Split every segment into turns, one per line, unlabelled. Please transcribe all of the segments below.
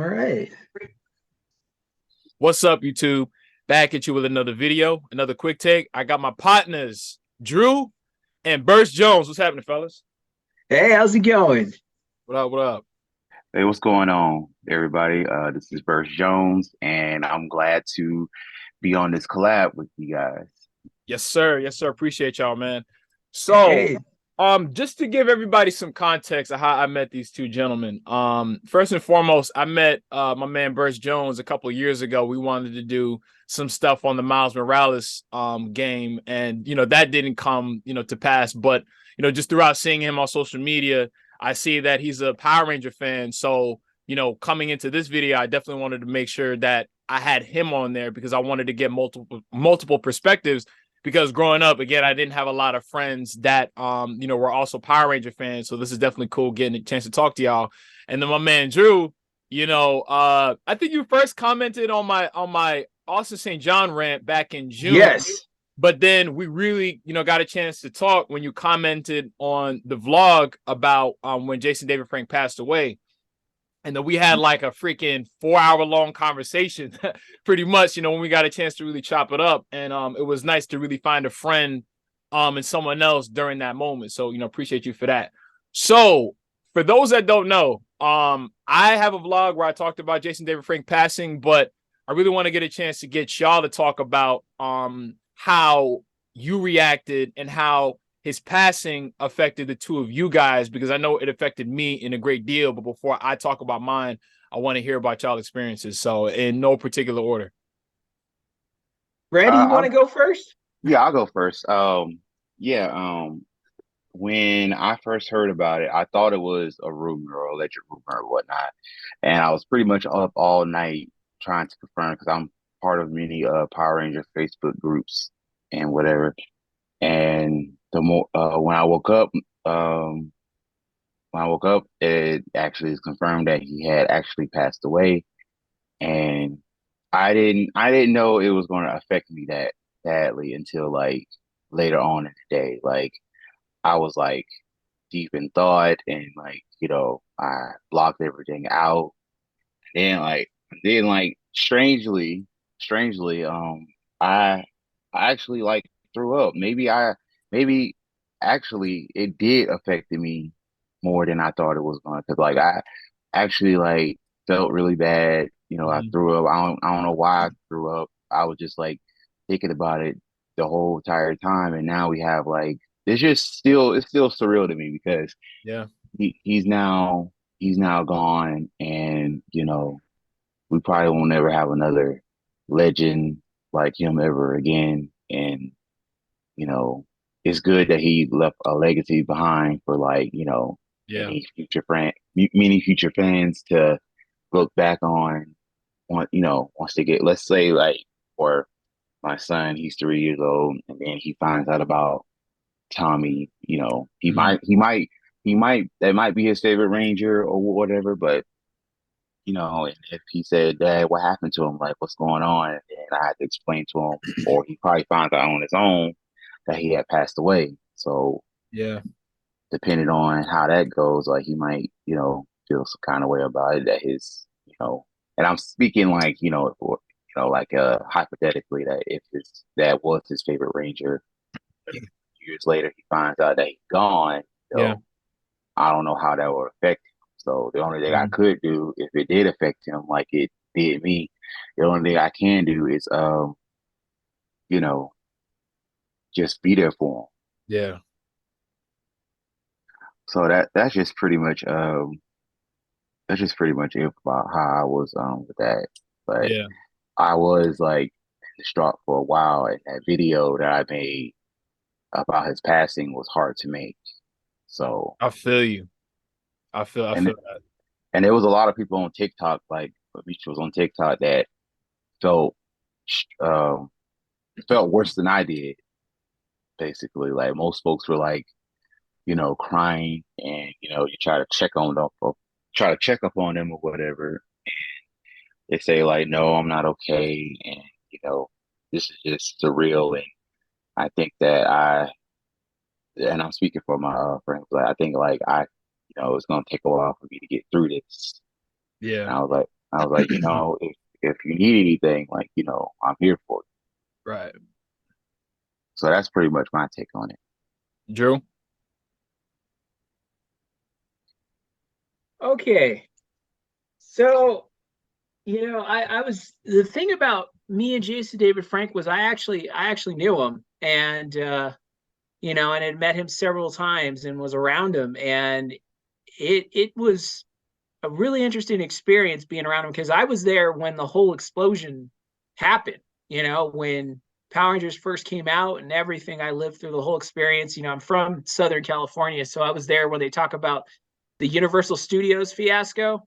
All right.
What's up, YouTube? Back at you with another video, another quick take. I got my partners, Drew and Burst Jones. What's happening, fellas?
Hey, how's it going?
What up? What up?
Hey, what's going on, everybody? This is Burst Jones, and I'm glad to be on this collab with you guys.
Yes, sir. Yes, sir. Appreciate y'all, man. So,
Hey,
just to give everybody some context of how I met these two gentlemen. First and foremost, I met my man Burst Jones a couple of years ago. We wanted to do some stuff on the Miles Morales game, and that didn't come to pass. But just throughout seeing him on social media, I see that he's a Power Ranger fan. So coming into this video, I definitely wanted to make sure that I had him on there because I wanted to get multiple perspectives, because growing up, again, I didn't have a lot of friends that were also Power Ranger fans. So this is definitely cool getting a chance to talk to y'all. And then my man Drew, I think you first commented on my Austin St. John rant back in June.
yes.
But then we really, got a chance to talk when you commented on the vlog about when Jason David Frank passed away. And then we had like a freaking 4 hour long conversation, pretty much, when we got a chance to really chop it up. And it was nice to really find a friend and someone else during that moment. So, appreciate you for that. So for those that don't know, I have a vlog where I talked about Jason David Frank passing, but I really want to get a chance to get y'all to talk about how you reacted and how his passing affected the two of you guys, because I know it affected me in a great deal. But before I talk about mine, I want to hear about y'all experiences. So in no particular order.
Randy, you want
Uh,
to go first?
yeah, I'll go first. Yeah, when I first heard about it, I thought it was a rumor or alleged rumor or whatnot, and I was pretty much up all night trying to confirm because I'm part of many Power Ranger Facebook groups and whatever. And the more um, when I woke up, it actually is confirmed that he had actually passed away, and I didn't know it was going to affect me that badly until like later on in the day. Like I was like deep in thought, and like I blocked everything out. And then like strangely, I I actually like threw up. Maybe actually it did affect me more than I thought it was going to. Cause like I actually like felt really bad. I
Mhm.
threw up. I don't know why I threw up. I was just like thinking about it the whole entire time. And now we have like it's still surreal to me because
Yeah.
he's now gone, and we probably won't never have another legend like him ever again. And you know, it's good that he left a legacy behind for like
Yeah.
many future fans to look back on once they get, let's say, like, for my son, he's 3 years old, and then he finds out about Tammie. He
Mhm.
might that might be his favorite Ranger or whatever. But and if he said, "Dad, what happened to him? Like, what's going on?" and I had to explain to him, or he probably found out on his own that he had passed away. So
Yeah.
depending on how that goes, like he might, feel some kind of way about it, that and I'm speaking like, like hypothetically, that if that was his favorite Ranger, years later he finds out that he's gone,
Yeah.
I don't know how that would affect him. So the only thing I
Mhm.
could do if it did affect him like it did me, the only thing I can do is you know, just be there for him.
Yeah.
So that's just pretty much it about how I was with that. But
Yeah.
I was like distraught for a while, and that video that I made about his passing was hard to make. So
I feel you. I
and
feel that.
and there was a lot of people on TikTok, like Beach was on TikTok, that felt um felt worse than I did. Basically, like most folks were like, crying, and you try to check up on them or whatever. They say like, "No, I'm not okay," and you know, this is just surreal. And I think that and I'm speaking for my friends, but I think like it's gonna take a while for me to get through this.
Yeah.
And I was like, I was like, if you need anything, like, I'm here for you.
Right.
So that's pretty much my take on it.
Drew?
Okay. So, I was the thing about me and Jason David Frank was I actually knew him, and and had met him several times and was around him, and it was a really interesting experience being around him because I was there when the whole explosion happened. When Power Rangers first came out and everything. I lived through the whole experience. I'm from Southern California, so I was there when they talk about the Universal Studios fiasco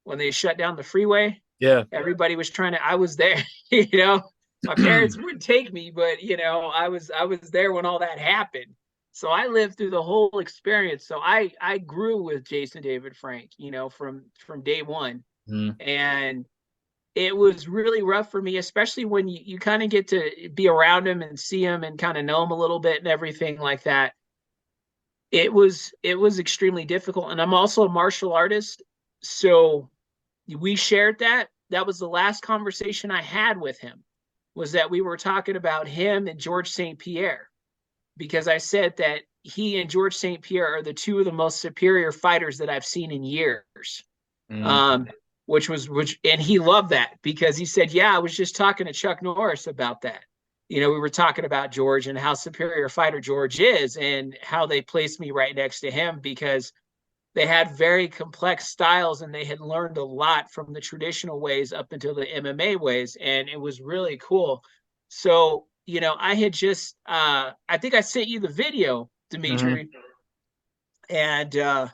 when they shut down the freeway.
Yeah.
Everybody was trying to. I was there. My parents wouldn't take me, but I was there when all that happened. So I lived through the whole experience. So I grew with Jason David Frank, from day one.
Mm.
And it was really rough for me, especially when you kind of get to be around him and see him and kind of know him a little bit and everything like that. It was extremely difficult. And I'm also a martial artist. So we shared that. That was the last conversation I had with him, was that we were talking about him and George St. Pierre, because I said that he and George St. Pierre are the two of the most superior fighters that I've seen in years.
Mm.
And he loved that because he said, yeah, I was just talking to Chuck Norris about that. We were talking about George and how superior a fighter George is and how they placed me right next to him because they had very complex styles and they had learned a lot from the traditional ways up until the MMA ways. And it was really cool. So, I had just, I think I sent you the video, Dimitri. And I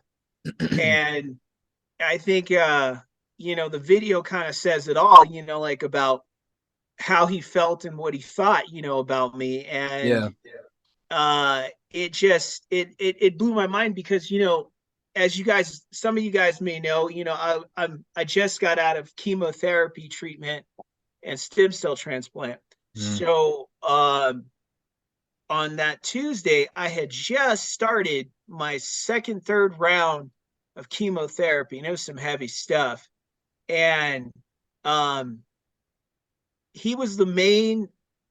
think, the video kind of says it all, like about how he felt and what he thought, about me. And it blew my mind because, as some of you guys may know, I just got out of chemotherapy treatment and stem cell transplant. So on that Tuesday, I had just started my third round of chemotherapy. And it was some heavy stuff. And he was the main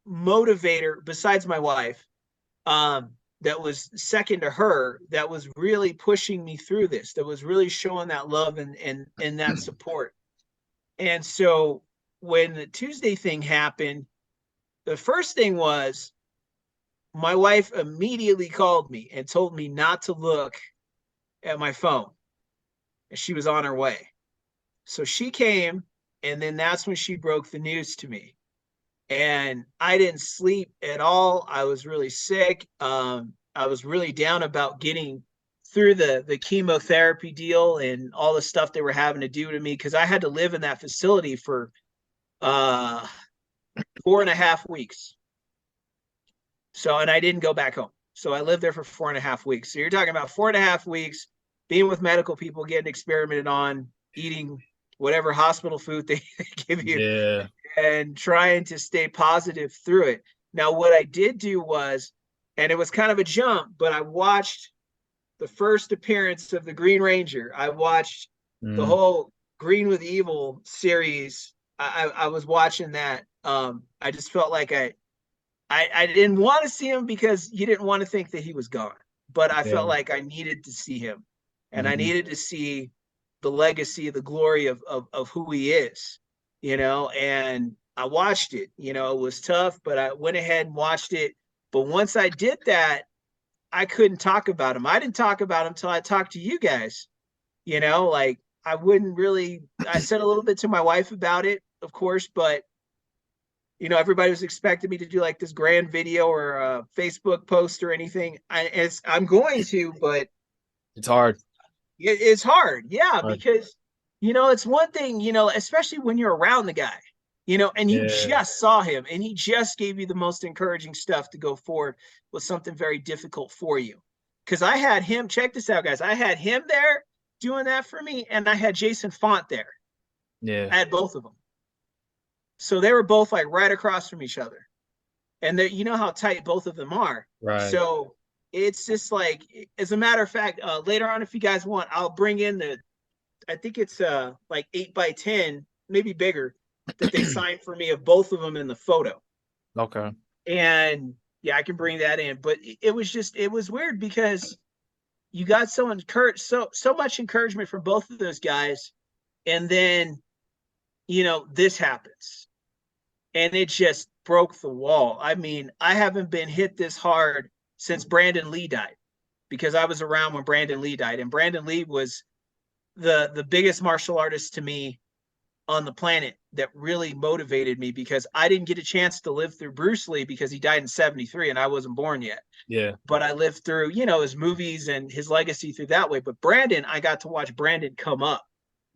motivator besides my wife, that was second to her, that was really pushing me through this, that was really showing that love and that support. And so when the Tuesday thing happened, the first thing was my wife immediately called me and told me not to look at my phone. And she was on her way. So she came, and then that's when she broke the news to me. And I didn't sleep at all. I was really sick. I was really down about getting through the chemotherapy deal and all the stuff they were having to do to me, because I had to live in that facility for 4.5 weeks. So, and I didn't go back home. So I lived there for 4.5 weeks. So you're talking about 4.5 weeks being with medical people, getting experimented on, eating whatever hospital food they give you.
Yeah.
And trying to stay positive through it. Now, what I did do was, and it was kind of a jump, but I watched the first appearance of the Green Ranger. I watched the whole Green with Evil series. I was watching that. I just felt like I didn't want to see him because you didn't want to think that he was gone. But I felt like I needed to see him. And I needed to see the legacy, the glory of who he is. And I watched it. It was tough, but I went ahead and watched it. But once I did that, I couldn't talk about him. I didn't talk about him until I talked to you guys. Like I wouldn't really, I said a little bit to my wife about it, of course, but everybody was expecting me to do like this grand video or a Facebook post or anything. I'm going to, but
It's hard.
it's hard. Yeah,
Hard.
because it's one thing, especially when you're around the guy, and you just saw him and he just gave you the most encouraging stuff to go forward with something very difficult for you. Because I had him, check this out, guys. I had him there doing that for me, and I had Jason Faunt there.
Yeah.
I had both of them. So they were both like right across from each other. And you know how tight both of them are.
Right.
So it's just like, as a matter of fact, later on, if you guys want, I'll bring in I think it's like 8x10 maybe bigger, that they signed for me of both of them in the photo.
Okay.
And yeah, I can bring that in. But it was weird because you got so much encouragement from both of those guys, and then this happens, and it just broke the wall. I mean, I haven't been hit this hard since Brandon Lee died, because I was around when Brandon Lee died, and Brandon Lee was the biggest martial artist to me on the planet, that really motivated me, because I didn't get a chance to live through Bruce Lee because he died in 73 and I wasn't born yet.
Yeah.
But I lived through, his movies and his legacy through that way. But Brandon, I got to watch Brandon come up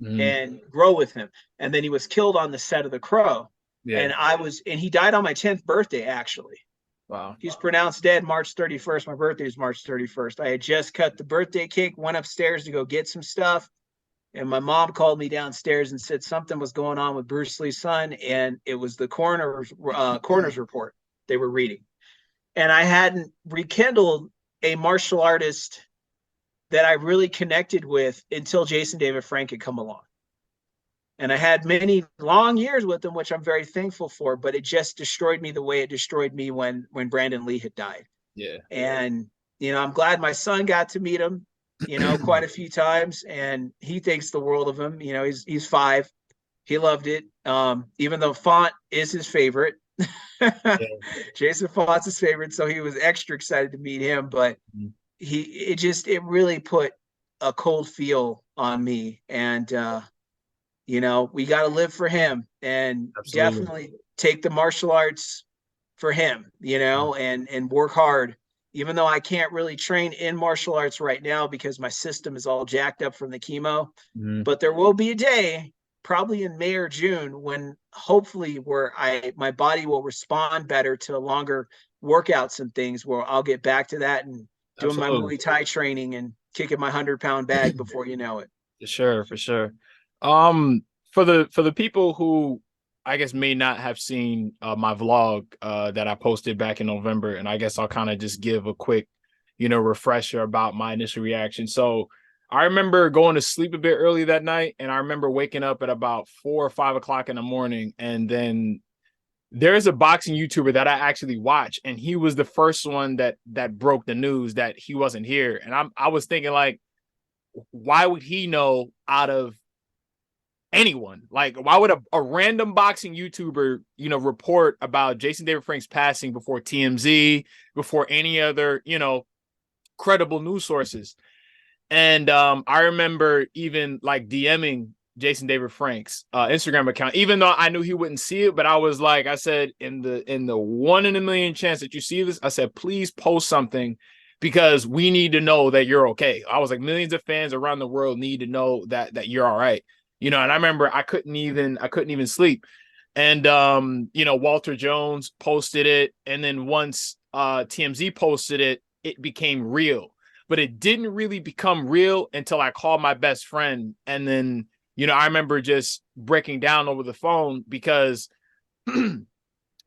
and grow with him. And then he was killed on the set of The Crow. Yeah. And he died on my 10th birthday, actually.
Wow.
He's pronounced dead March 31st. My birthday is March 31st. I had just cut the birthday cake, went upstairs to go get some stuff. And my mom called me downstairs and said something was going on with Bruce Lee's son. And it was the coroner's report they were reading. And I hadn't rekindled a martial artist that I really connected with until Jason David Frank had come along. And I had many long years with him, which I'm very thankful for, but it just destroyed me the way it destroyed me when Brandon Lee had died.
Yeah.
And, I'm glad my son got to meet him, quite a few times, and he thinks the world of him. He's 5. He loved it. Even though Faunt is his favorite. Yeah. Jason Faunt's his favorite, so he was extra excited to meet him, but it really put a cold feel on me. And we got to live for him, and definitely take the martial arts for him, and work hard. Even though I can't really train in martial arts right now because my system is all jacked up from the chemo, but there will be a day, probably in May or June, when hopefully where my body will respond better to longer workouts and things, where I'll get back to that and doing my Muay Thai training and kicking my 100-pound bag before you know it.
For sure. For the people who I guess may not have seen my vlog that I posted back in November, and I guess I'll kind of just give a quick, refresher about my initial reaction. So I remember going to sleep a bit early that night, and I remember waking up at about 4 or 5 o'clock in the morning, and then there's a boxing YouTuber that I actually watch, and he was the first one that broke the news that he wasn't here. And I was thinking, like, why would he know out of anyone? Like, why would a random boxing YouTuber, report about Jason David Frank's passing before TMZ, before any other, credible news sources? And I remember even like DMing Jason David Frank's Instagram account, even though I knew he wouldn't see it. But I was like, I said, in the 1 in a million chance that you see this, I said, please post something, because we need to know that you're okay. I was like, millions of fans around the world need to know that you're all right. And I remember I couldn't even sleep. And Walter Jones posted it, and then once TMZ posted it, it became real. But it didn't really become real until I called my best friend, and then I remember just breaking down over the phone, because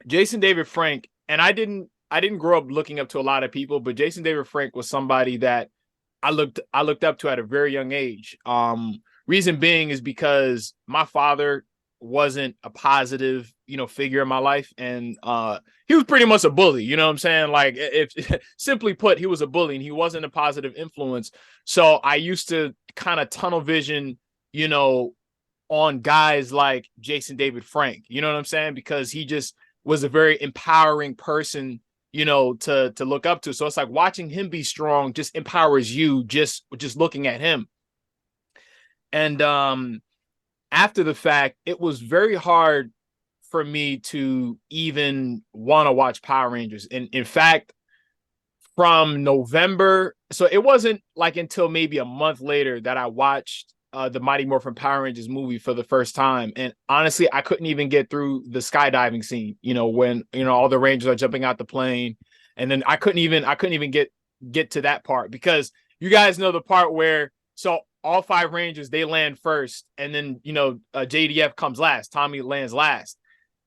Jason David Frank, and I didn't grow up looking up to a lot of people, but Jason David Frank was somebody that I looked up to at a very young age. Reason being is because my father wasn't a positive, figure in my life. And he was pretty much a bully, you know what I'm saying? Like, if simply put, he was a bully, and he wasn't a positive influence. So I used to kind of tunnel vision, on guys like Jason David Frank, you know what I'm saying? Because he just was a very empowering person, to look up to. So it's like watching him be strong just empowers you just looking at him. And after the fact, it was very hard for me to even want to watch Power Rangers. And in fact, from November, so it wasn't like until maybe a month later that I watched the Mighty Morphin Power Rangers movie for the first time. And honestly, I couldn't even get through the skydiving scene, when, all the Rangers are jumping out the plane. And then I couldn't even get to that part, because you guys know the part where, so all 5 Rangers, they land first, and then, JDF comes last. Tammie lands last.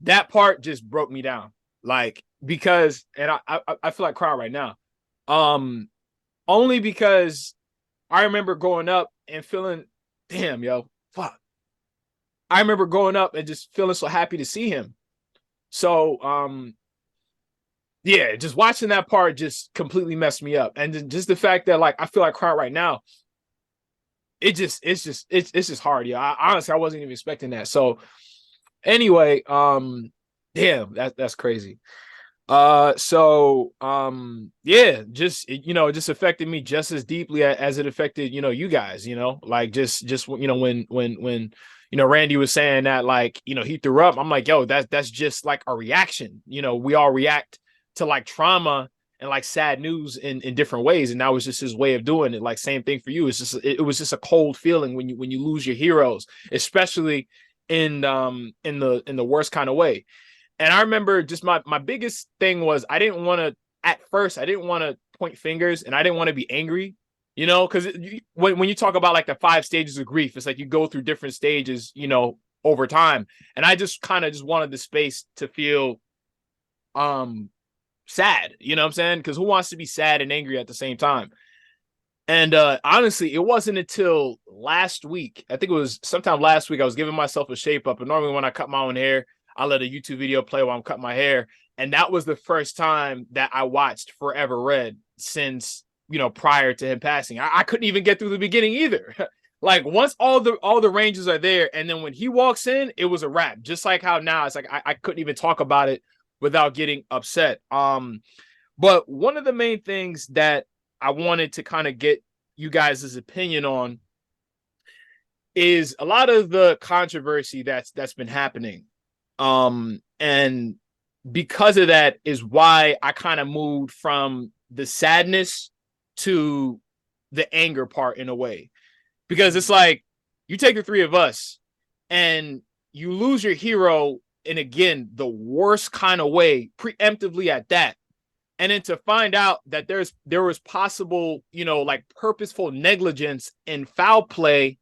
That part just broke me down. Like, because, and I feel like crying right now. Only because I remember growing up and feeling, damn, yo, fuck. I remember growing up and just feeling so happy to see him. So yeah, just watching that part just completely messed me up. And just the fact that like I feel like crying right now, it's just hard. Yeah. Honestly, I wasn't even expecting that. So anyway, damn, that's crazy. Yeah, just it just affected me just as deeply as it affected you guys, like just when Randy was saying that, like, he threw up. I'm like, yo, that's just like a reaction. We all react to like trauma and like sad news in different ways, and that was just his way of doing it. Like, same thing for you. It was just a cold feeling when you lose your heroes, especially in the worst kind of way. And I remember just my biggest thing was I didn't want to, at first, I didn't want to point fingers and I didn't want to be angry, because when you talk about like the 5 stages of grief, it's like you go through different stages, over time. And I just kind of just wanted the space to feel sad, you know what I'm saying? Because who wants to be sad and angry at the same time? And honestly, it wasn't until last week, I think it was sometime last week, I was giving myself a shape up. And normally when I cut my own hair, I let a YouTube video play while I'm cutting my hair. And that was the first time that I watched Forever Red since, prior to him passing. I couldn't even get through the beginning either. Like, once all the Rangers are there, and then when he walks in, it was a wrap. Just like how now it's like I couldn't even talk about it without getting upset. But one of the main things that I wanted to kind of get you guys' opinion on is a lot of the controversy that's been happening. And because of that is why I kind of moved from the sadness to the anger part in a way. Because it's like, you take the three of us and you lose your hero in, again, the worst kind of way, preemptively at that. And then to find out that there was possible, like purposeful negligence and foul play,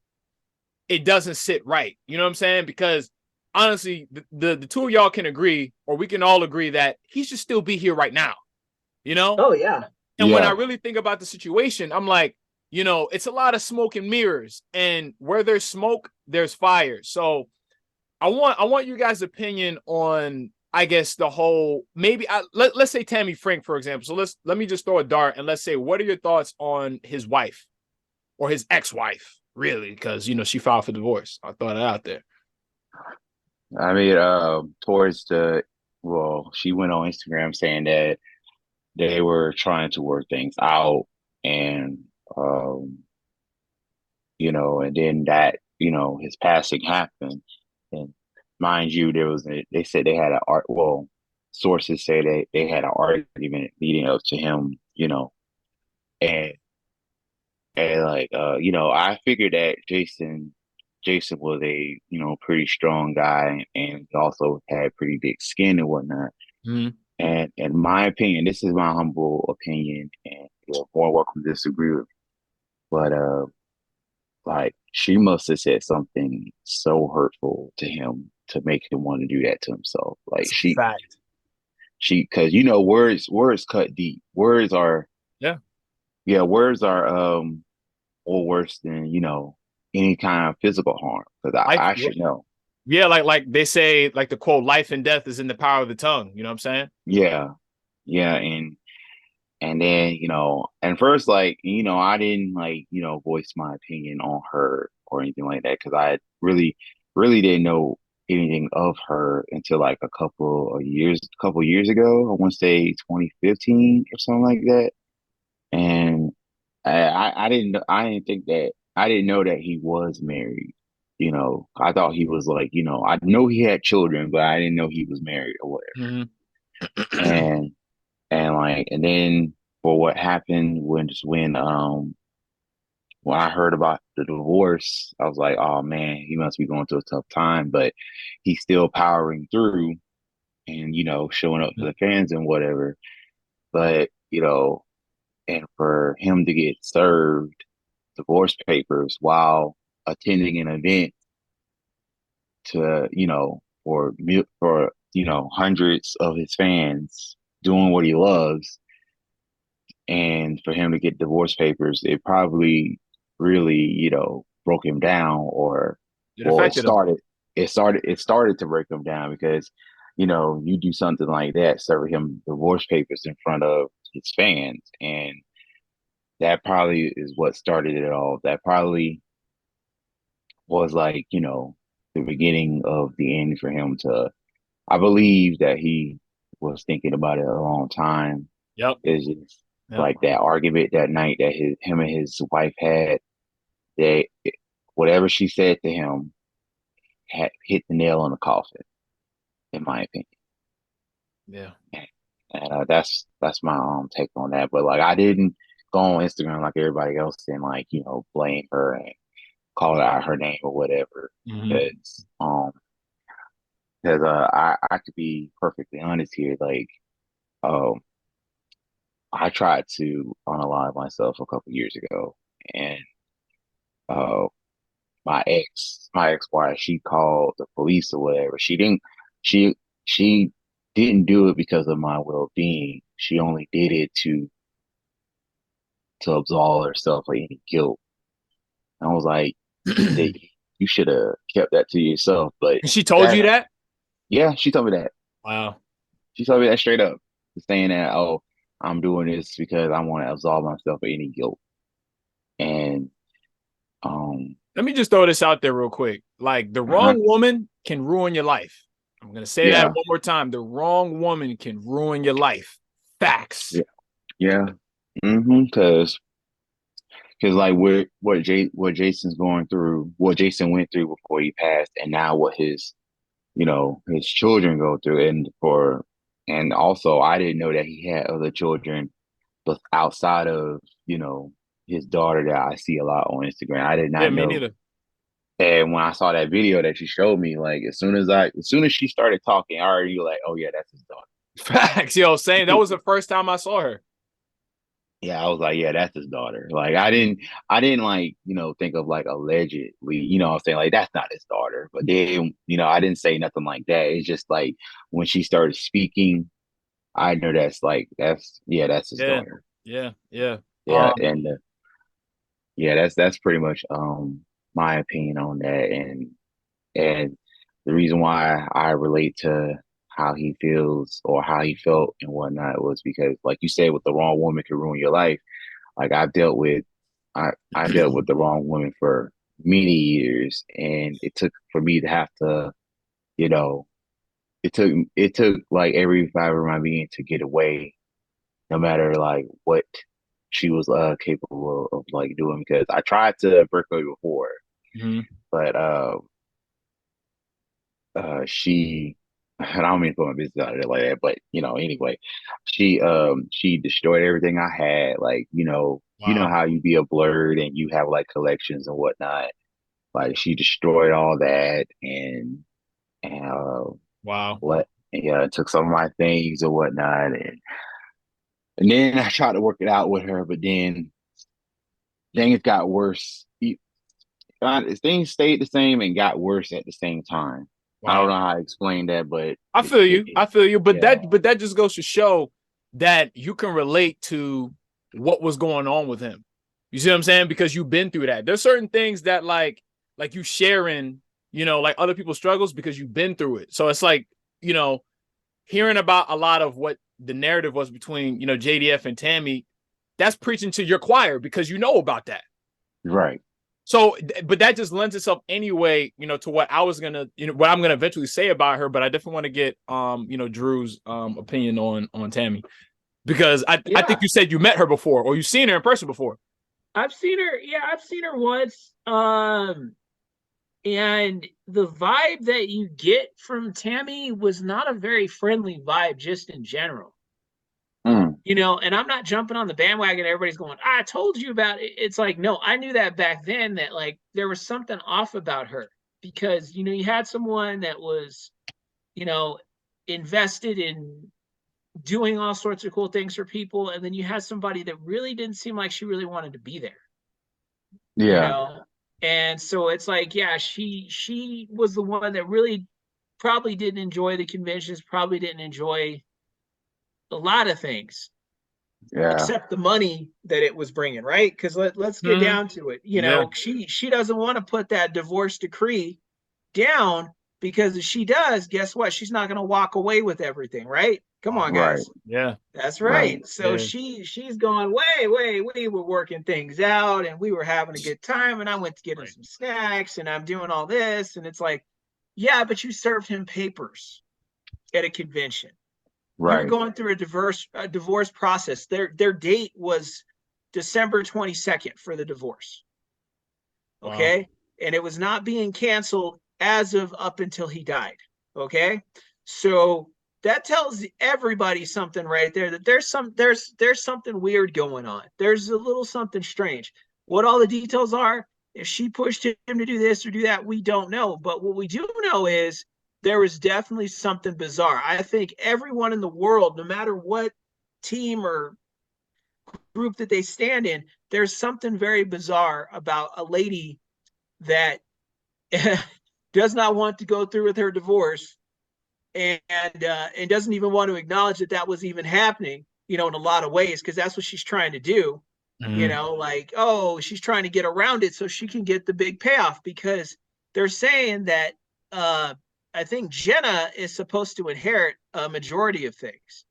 it doesn't sit right. You know what I'm saying? Because honestly, the two of y'all can agree, or we can all agree, that he should still be here right now.
Oh yeah.
And when I
Yeah.
really think about the situation, I'm like, it's a lot of smoke and mirrors, and where there's smoke, there's fire. So I want you guys' opinion on, I guess, the whole, maybe let's say Tammie Frank, for example. So let me just throw a dart and let's say, what are your thoughts on his wife or his ex-wife, really? Because she filed for divorce. I thought it out there.
I mean, she went on Instagram saying that they were trying to work things out, and um, and then that, his passing happened. And mind you, they said they had sources say they had an argument leading up to him, and like, I figured that Jason was a, pretty strong guy, and he also had pretty big skin and whatnot.
Mm-hmm.
And in my opinion, this is my humble opinion, and you're more welcome to disagree with me. But like, she must have said something so hurtful to him to make him want to do that to himself. Like,
It's a fact.
because words cut deep.
Yeah.
Words are or worse than, any kind of physical harm. Because I should know.
Yeah, like they say, like the quote, life and death is in the power of the tongue. You know what I'm saying?
Yeah, yeah, and then, and first, like, I didn't, like, voice my opinion on her or anything like that, because I really didn't know anything of her until like a couple years ago. I want to say 2015 or something like that. And I didn't think that I didn't know that he was married. I thought he was like, I know he had children, but I didn't know he was married or whatever.
Mm-hmm.
And and then for what happened when I heard about the divorce, I was like, oh man, he must be going through a tough time, but he's still powering through and, showing up for the fans and whatever. But, and for him to get served divorce papers while attending an event to, for hundreds of his fans doing what he loves, and for him to get divorce papers, it probably really, broke him down, or
It
well, it
affected him.
started. it started to break him down because, you do something like that, serve him divorce papers in front of his fans, and that probably is what started it all. That probably was like, the beginning of the end for him to. I believe that he was thinking about it a long time.
Yep.
It's just
Yep.
like that argument that night that him and his wife had. That whatever she said to him had hit the nail on the coffin, in my opinion.
Yeah.
And that's my take on that. But like, I didn't go on Instagram like everybody else and like blame her and call out her name or whatever
Mm-hmm.
because I could be perfectly honest here. Like, um, I tried to unalive myself a couple years ago, and uh, my ex-wife, she called the police or whatever. She she didn't do it because of my well-being. She only did it to absolve herself of any guilt. And I was like, that you should have kept that to yourself. But
And she told
that,
you that?
yeah, she told me that.
Wow.
She told me that straight up, saying that, oh, I'm doing this because I want to absolve myself of any guilt. And
Let me just throw this out there real quick. Like, the
uh-huh,
wrong woman can ruin your life. I'm going to say that
yeah,
one more time. The wrong woman can ruin your life. Facts.
yeah, yeah. Because like what Jason's going through, what Jason went through before he passed, and now what his children go through, and also I didn't know that he had other children, but outside of his daughter that I see a lot on Instagram. I did
Yeah,
not
me
know.
neither.
And when I saw that video that she showed me, like as soon as she started talking, I already like, oh yeah, that's his daughter.
Facts. Yo, saying that was the first time I saw her.
Yeah, I was like, yeah, that's his daughter. Like I didn't like, think of like allegedly, what I'm saying, like that's not his daughter. But then, I didn't say nothing like that. It's just like when she started speaking, I know that's his
Yeah.
daughter.
Yeah. Yeah.
Yeah, and yeah, that's pretty much my opinion on that, and the reason why I relate to how he feels or how he felt and whatnot was because, like you said, with the wrong woman can ruin your life. Like I dealt with the wrong woman for many years, and it took for me to have to, you know, it took like every fiber of my being to get away, no matter like what she was capable of like doing. Because I tried to break away before,
Mhm.
but she. I don't mean to put my business out there like that, but anyway, she destroyed everything I had. Like,
Wow.
how you be a blurred and you have like collections and whatnot. Like she destroyed all that and
Wow.
what yeah, took some of my things and whatnot, and then I tried to work it out with her, but then things got worse. Things stayed the same and got worse at the same time. I don't
Wow.
know how to explain that, but
I feel you. I feel you. But
yeah,
that just goes to show that you can relate to what was going on with him. You see what I'm saying? Because you've been through that. There's certain things that like you sharing, like other people's struggles because you've been through it. So it's like, hearing about a lot of what the narrative was between, JDF and Tammie, that's preaching to your choir because you know about that.
right.
So, but that just lends itself anyway, to what I was gonna, what I'm gonna eventually say about her. But I definitely want to get, Drew's opinion on Tammie because I think
Yeah,
you said you met her before or you've seen her in person before.
I've seen her. Yeah, I've seen her once. And the vibe that you get from Tammie was not a very friendly vibe, just in general.
Mm,
And I'm not jumping on the bandwagon. Everybody's going, I told you about it. It's like, no, I knew that back then that like there was something off about her because, you had someone that was, you know, invested in doing all sorts of cool things for people. And then you had somebody that really didn't seem like she really wanted to be there, you
yeah,
know? And so it's like, yeah, she was the one that really probably didn't enjoy the conventions, probably didn't enjoy a lot of things
yeah,
except the money that it was bringing, right? Because let's get
Mm-hmm.
down to it.
Yeah.
She doesn't want to put that divorce decree down because if she does, guess what? She's not going to walk away with everything, right? Come on, guys.
Right.
Yeah.
That's right.
Right.
So
Yeah.
she's going, we were working things out and we were having a good time, and I went to get him some snacks and I'm doing all this. And it's like, yeah, but you served him papers at a convention.
Right.
You're going through a divorce process. Their date was December 22nd for the divorce. Okay. Wow. And it was not being canceled as of up until he died. Okay. So that tells everybody something right there, that there's something weird going on. There's a little something strange. What all the details are, if she pushed him to do this or do that, we don't know. But what we do know is there was definitely something bizarre. I think everyone in the world, no matter what team or group that they stand in, there's something very bizarre about a lady that does not want to go through with her divorce, and doesn't even want to acknowledge that was even happening, in a lot of ways, because that's what she's trying to do. Like, oh, she's trying to get around it so she can get the big payoff, because they're saying that I think Jenna is supposed to inherit a majority of things,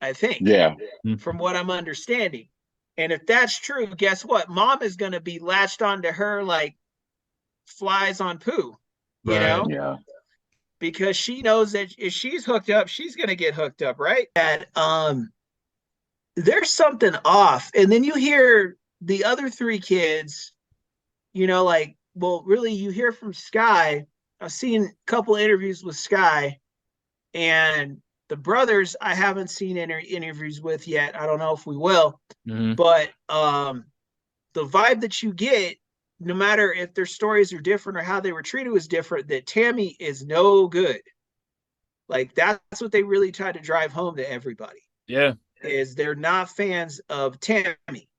I think.
Yeah.
From what I'm understanding. And if that's true, guess what? Mom is going to be latched onto her like flies on poo,
Yeah.
Because she knows that if she's hooked up, she's going to get hooked up, right? And there's something off. And then you hear the other three kids, like, well, really, you hear from Skye. I've seen a couple interviews with Skye, and the brothers I haven't seen interviews with yet. I don't know if we will, but the vibe that you get, no matter if their stories are different or how they were treated was different, that Tammie is no good. Like, that's what they really try to drive home to everybody.
Yeah.
Is they're not fans of Tammie.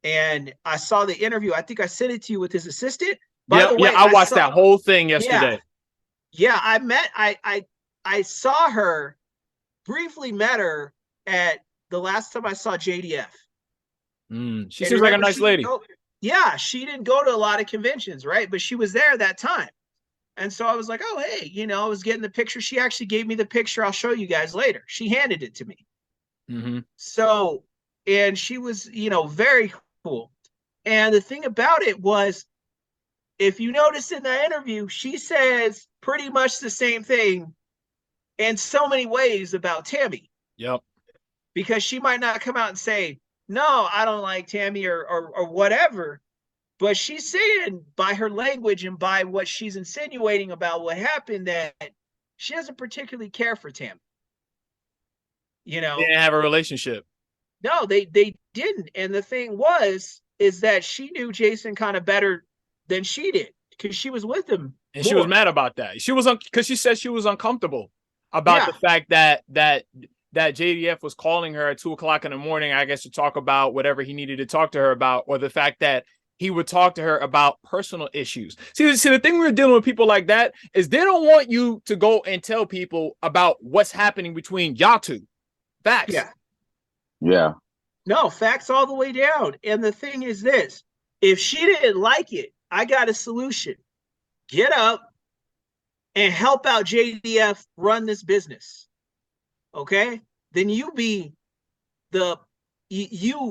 And I saw the interview. I think I sent it to you with his assistant. By the way,
I watched that whole thing yesterday.
Yeah, I saw her, briefly met her at the last time I saw JDF.
She seems like a nice lady.
She didn't go to a lot of conventions, right? But she was there that time. And so I was like, oh, hey, I was getting the picture. She actually gave me the picture. I'll show you guys later. She handed it to me. So, and she was, very cool. And the thing about it was, if you notice in the interview, she says pretty much the same thing in so many ways about Tammie.
Yep.
Because she might not come out and say, no, I don't like Tammie or whatever. But she's saying by her language and by what she's insinuating about what happened that she doesn't particularly care for Tammie. They
didn't have a relationship.
No, they didn't. And the thing is that she knew Jason kind of better than she did, because she was with him.
And she was mad about that. She was because she said she was uncomfortable about the fact that JDF was calling her at 2:00 in the morning, I guess, to talk about whatever he needed to talk to her about, or the fact that he would talk to her about personal issues. See, the thing we're dealing with people like that is they don't want you to go and tell people about what's happening between y'all two. Facts.
Yeah.
No, facts all the way down. And the thing is this, if she didn't like it, I got a solution. Get up and help out JDF run this business. Okay? Then you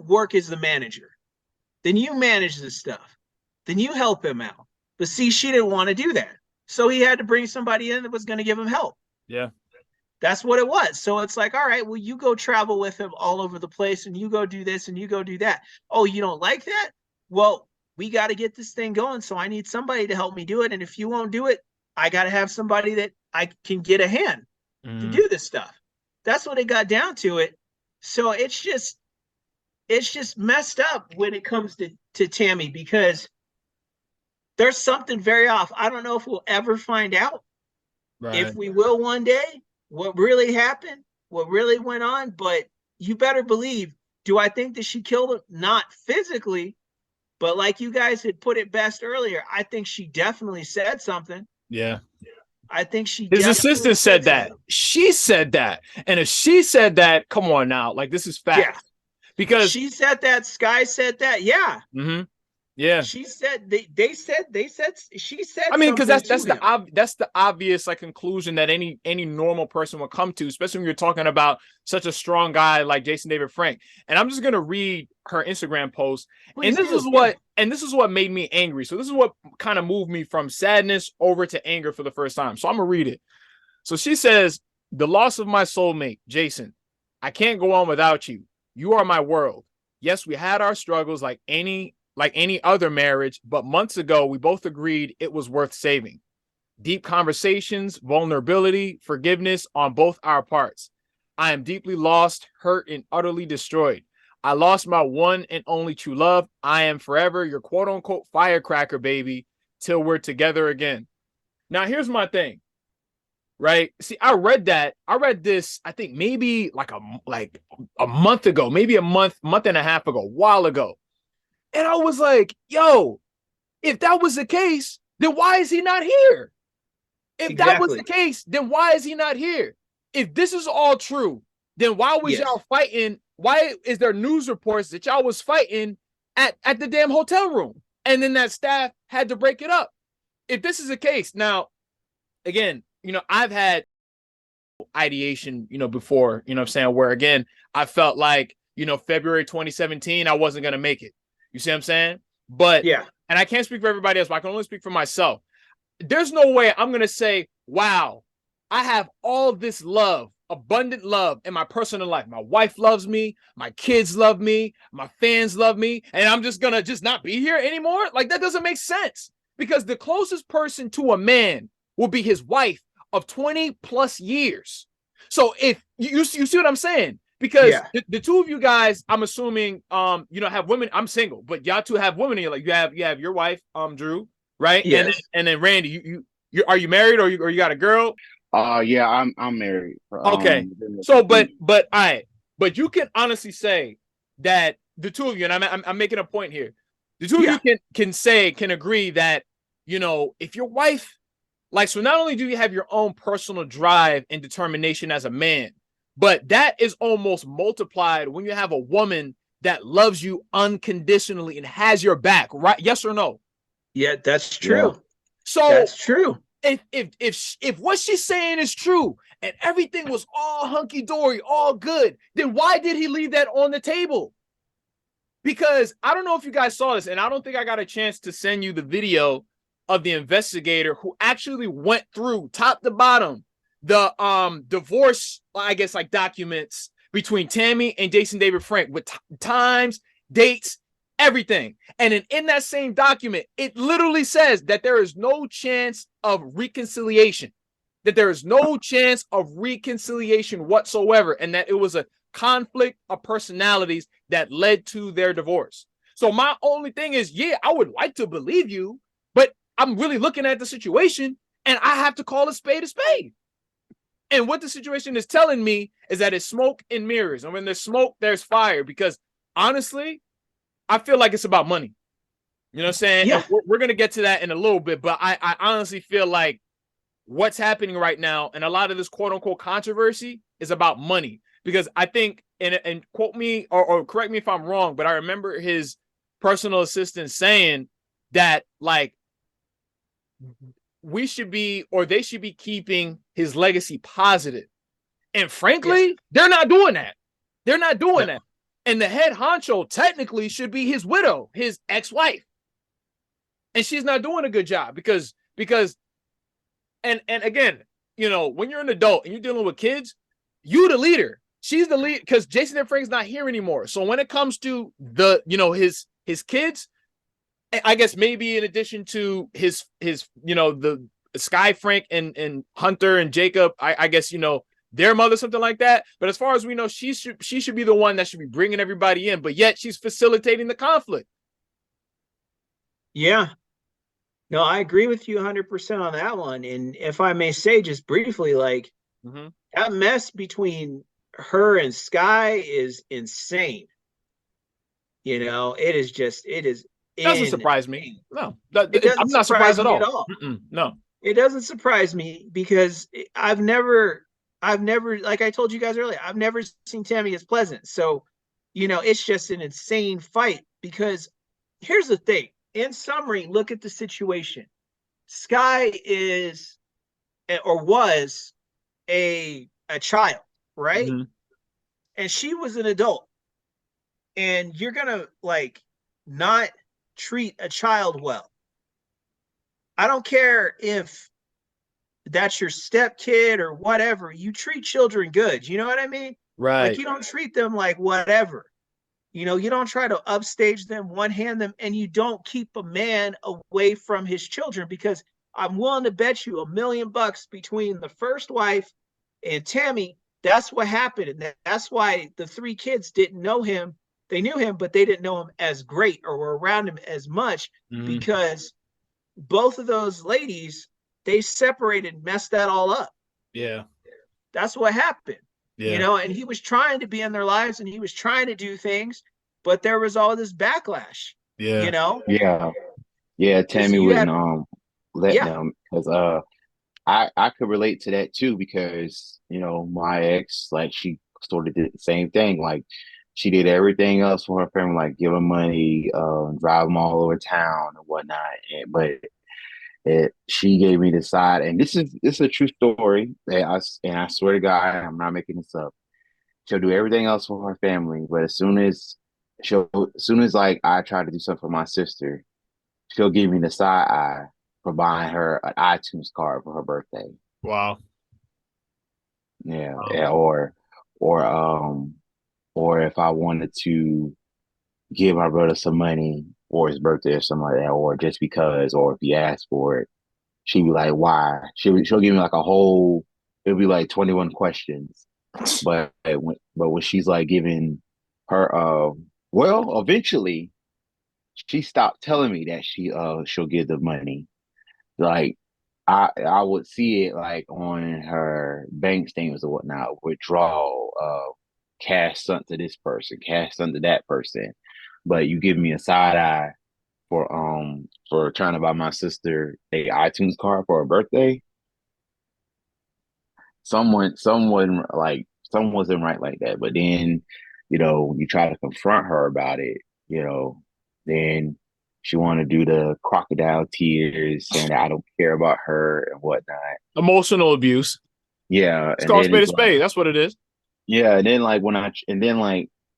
work as the manager. Then you manage this stuff. Then you help him out. But see, she didn't want to do that. So he had to bring somebody in that was going to give him help.
Yeah.
That's what it was. So it's like, all right, well, you go travel with him all over the place, and you go do this and you go do that. Oh, you don't like that? Well, we got to get this thing going. So I need somebody to help me do it. And if you won't do it, I got to have somebody that I can get a hand to do this stuff. That's what it got down to it. So it's just messed up when it comes to Tammie, because there's something very off. I don't know if we'll ever find out. Right. If we will one day, what really happened, what really went on. But you better believe, do I think that she killed him? Not physically, but like you guys had put it best earlier, I think she definitely said something.
Yeah.
I think she.
His assistant said that. She said that. And if she said that, come on now. Like, this is fact. Yeah. Because
she said that, Skye said that. Yeah.
Yeah.
She said she said
I mean, because
something
that's
to him.
that's the obvious like conclusion that any normal person would come to, especially when you're talking about such a strong guy like Jason David Frank. And I'm just gonna read her Instagram post, and
Please do. Yeah.
this is what made me angry. So this is what kind of moved me from sadness over to anger for the first time. So I'm gonna read it. So she says, "The loss of my soulmate, Jason. I can't go on without you. You are my world. Yes, we had our struggles like any other marriage, but months ago, we both agreed it was worth saving. Deep conversations, vulnerability, forgiveness on both our parts. I am deeply lost, hurt, and utterly destroyed. I lost my one and only true love. I am forever your quote unquote firecracker baby till we're together again." Now, here's my thing, right? See, I read this, I think maybe like a month ago, maybe a month and a half ago, a while ago. And I was like, yo, if that was the case, then why is he not here? If that was the case, then why is he not here? If this is all true, then why was y'all fighting? Why is there news reports that y'all was fighting at the damn hotel room? And then that staff had to break it up. If this is the case, now, again, I've had ideation, before, what I'm saying, where again, I felt like, February 2017, I wasn't going to make it. You see what I'm saying? But
yeah,
and I can't speak for everybody else, but I can only speak for myself. There's no way I'm going to say, wow, I have all this love, abundant love in my personal life. My wife loves me. My kids love me. My fans love me. And I'm just going to just not be here anymore. Like, that doesn't make sense, because the closest person to a man will be his wife of 20 plus years. So if you see what I'm saying? Because the two of you guys, I'm assuming, have women. I'm single, but y'all two have women in your life. You have your wife, Drew, right?
Yes.
And then Randy, you are you married, or you got a girl?
Yeah, I'm married.
Okay. So, but all right, but you can honestly say that the two of you, and I'm making a point here. The two of you can agree that, if your wife, like, so not only do you have your own personal drive and determination as a man, but that is almost multiplied when you have a woman that loves you unconditionally and has your back, right? Yes or no?
Yeah, that's true.
Yeah. So
that's true.
If what she's saying is true and everything was all hunky-dory, all good, then why did he leave that on the table? Because I don't know if you guys saw this, and I don't think I got a chance to send you the video of the investigator who actually went through top to bottom the divorce, I guess, like documents between Tammie and Jason David Frank with times, dates, everything. And in that same document, it literally says that there is no chance of reconciliation, whatsoever, and that it was a conflict of personalities that led to their divorce. So my only thing is, yeah, I would like to believe you, but I'm really looking at the situation and I have to call a spade a spade. And what the situation is telling me is that it's smoke and mirrors. And when there's smoke, there's fire. Because honestly, I feel like it's about money. You know what I'm saying?
Yeah.
We're going to get to that in a little bit. But I honestly feel like what's happening right now, and a lot of this quote unquote controversy, is about money. Because I think, and quote me or correct me if I'm wrong, but I remember his personal assistant saying that, like, we should be, or they should be keeping his legacy positive. And frankly, they're not doing that. That. And the head honcho technically should be his widow, his ex-wife. And she's not doing a good job because and again, when you're an adult and you're dealing with kids, you the leader. She's the lead, because Jason and Frank's not here anymore. So when it comes to the, his kids, I guess maybe in addition to his the Skye Frank and Hunter and Jacob, I guess, their mother, something like that. But as far as we know, she should be the one that should be bringing everybody in, but yet she's facilitating the conflict.
Yeah. No, I agree with you 100% on that one. And if I may say just briefly, like, that mess between her and Skye is insane. It is.
It doesn't surprise me. No, I'm not surprised at all. No,
it doesn't surprise me, because I've never, like I told you guys earlier, I've never seen Tammie as pleasant. So, it's just an insane fight, because here's the thing. in summary, look at the situation. Skye is or was a child, right?
Mm-hmm.
And she was an adult. And you're gonna like not treat a child well. I don't care if that's your stepkid or whatever. You treat children good. You know what I mean? Like
Right.
you don't treat them like whatever. You know, you don't try to upstage them, one hand them, and you don't keep a man away from his children, because I'm willing to bet you $1,000,000 between the first wife and Tammie, that's what happened. And that's why the three kids didn't know him. They knew him, but they didn't know him as great or were around him as much,
Mm-hmm.
because both of those ladies, they separated, messed that all up.
Yeah.
That's what happened. You
Yeah.
know, and he was trying to be in their lives and he was trying to do things, but there was all this backlash, you
Yeah.
know,
Yeah, yeah.
because
Tammie
you
wouldn't
had,
let
yeah,
them, because I could relate to that too, because my ex, like, she sort of did the same thing. Like, she did everything else for her family, like give them money, drive them all over town and whatnot. But she gave me the side, and this is a true story. And I swear to God, I'm not making this up. She'll do everything else for her family, but as soon as like I try to do something for my sister, she'll give me the side eye for buying her an iTunes card for her birthday.
Wow.
Yeah,
Wow.
yeah, or or if I wanted to give my brother some money for his birthday or something like that, or just because, or if he asked for it, she'd be like, "Why?" She'll give me like a whole. It'll be like 21 questions, but when she's like giving her, well, eventually she stopped telling me that she'll give the money. Like, I would see it like on her bank statements or whatnot, withdrawal, cash sent to this person, cash sent to that person. But you give me a side eye for trying to buy my sister a iTunes card for her birthday. Someone wasn't right like that. But then, you try to confront her about it, then she want to do the crocodile tears, saying that I don't care about her and whatnot.
Emotional abuse.
Yeah,
It's
and
called
then
spade a
it's like,
spade. That's what it is.
yeah, and then like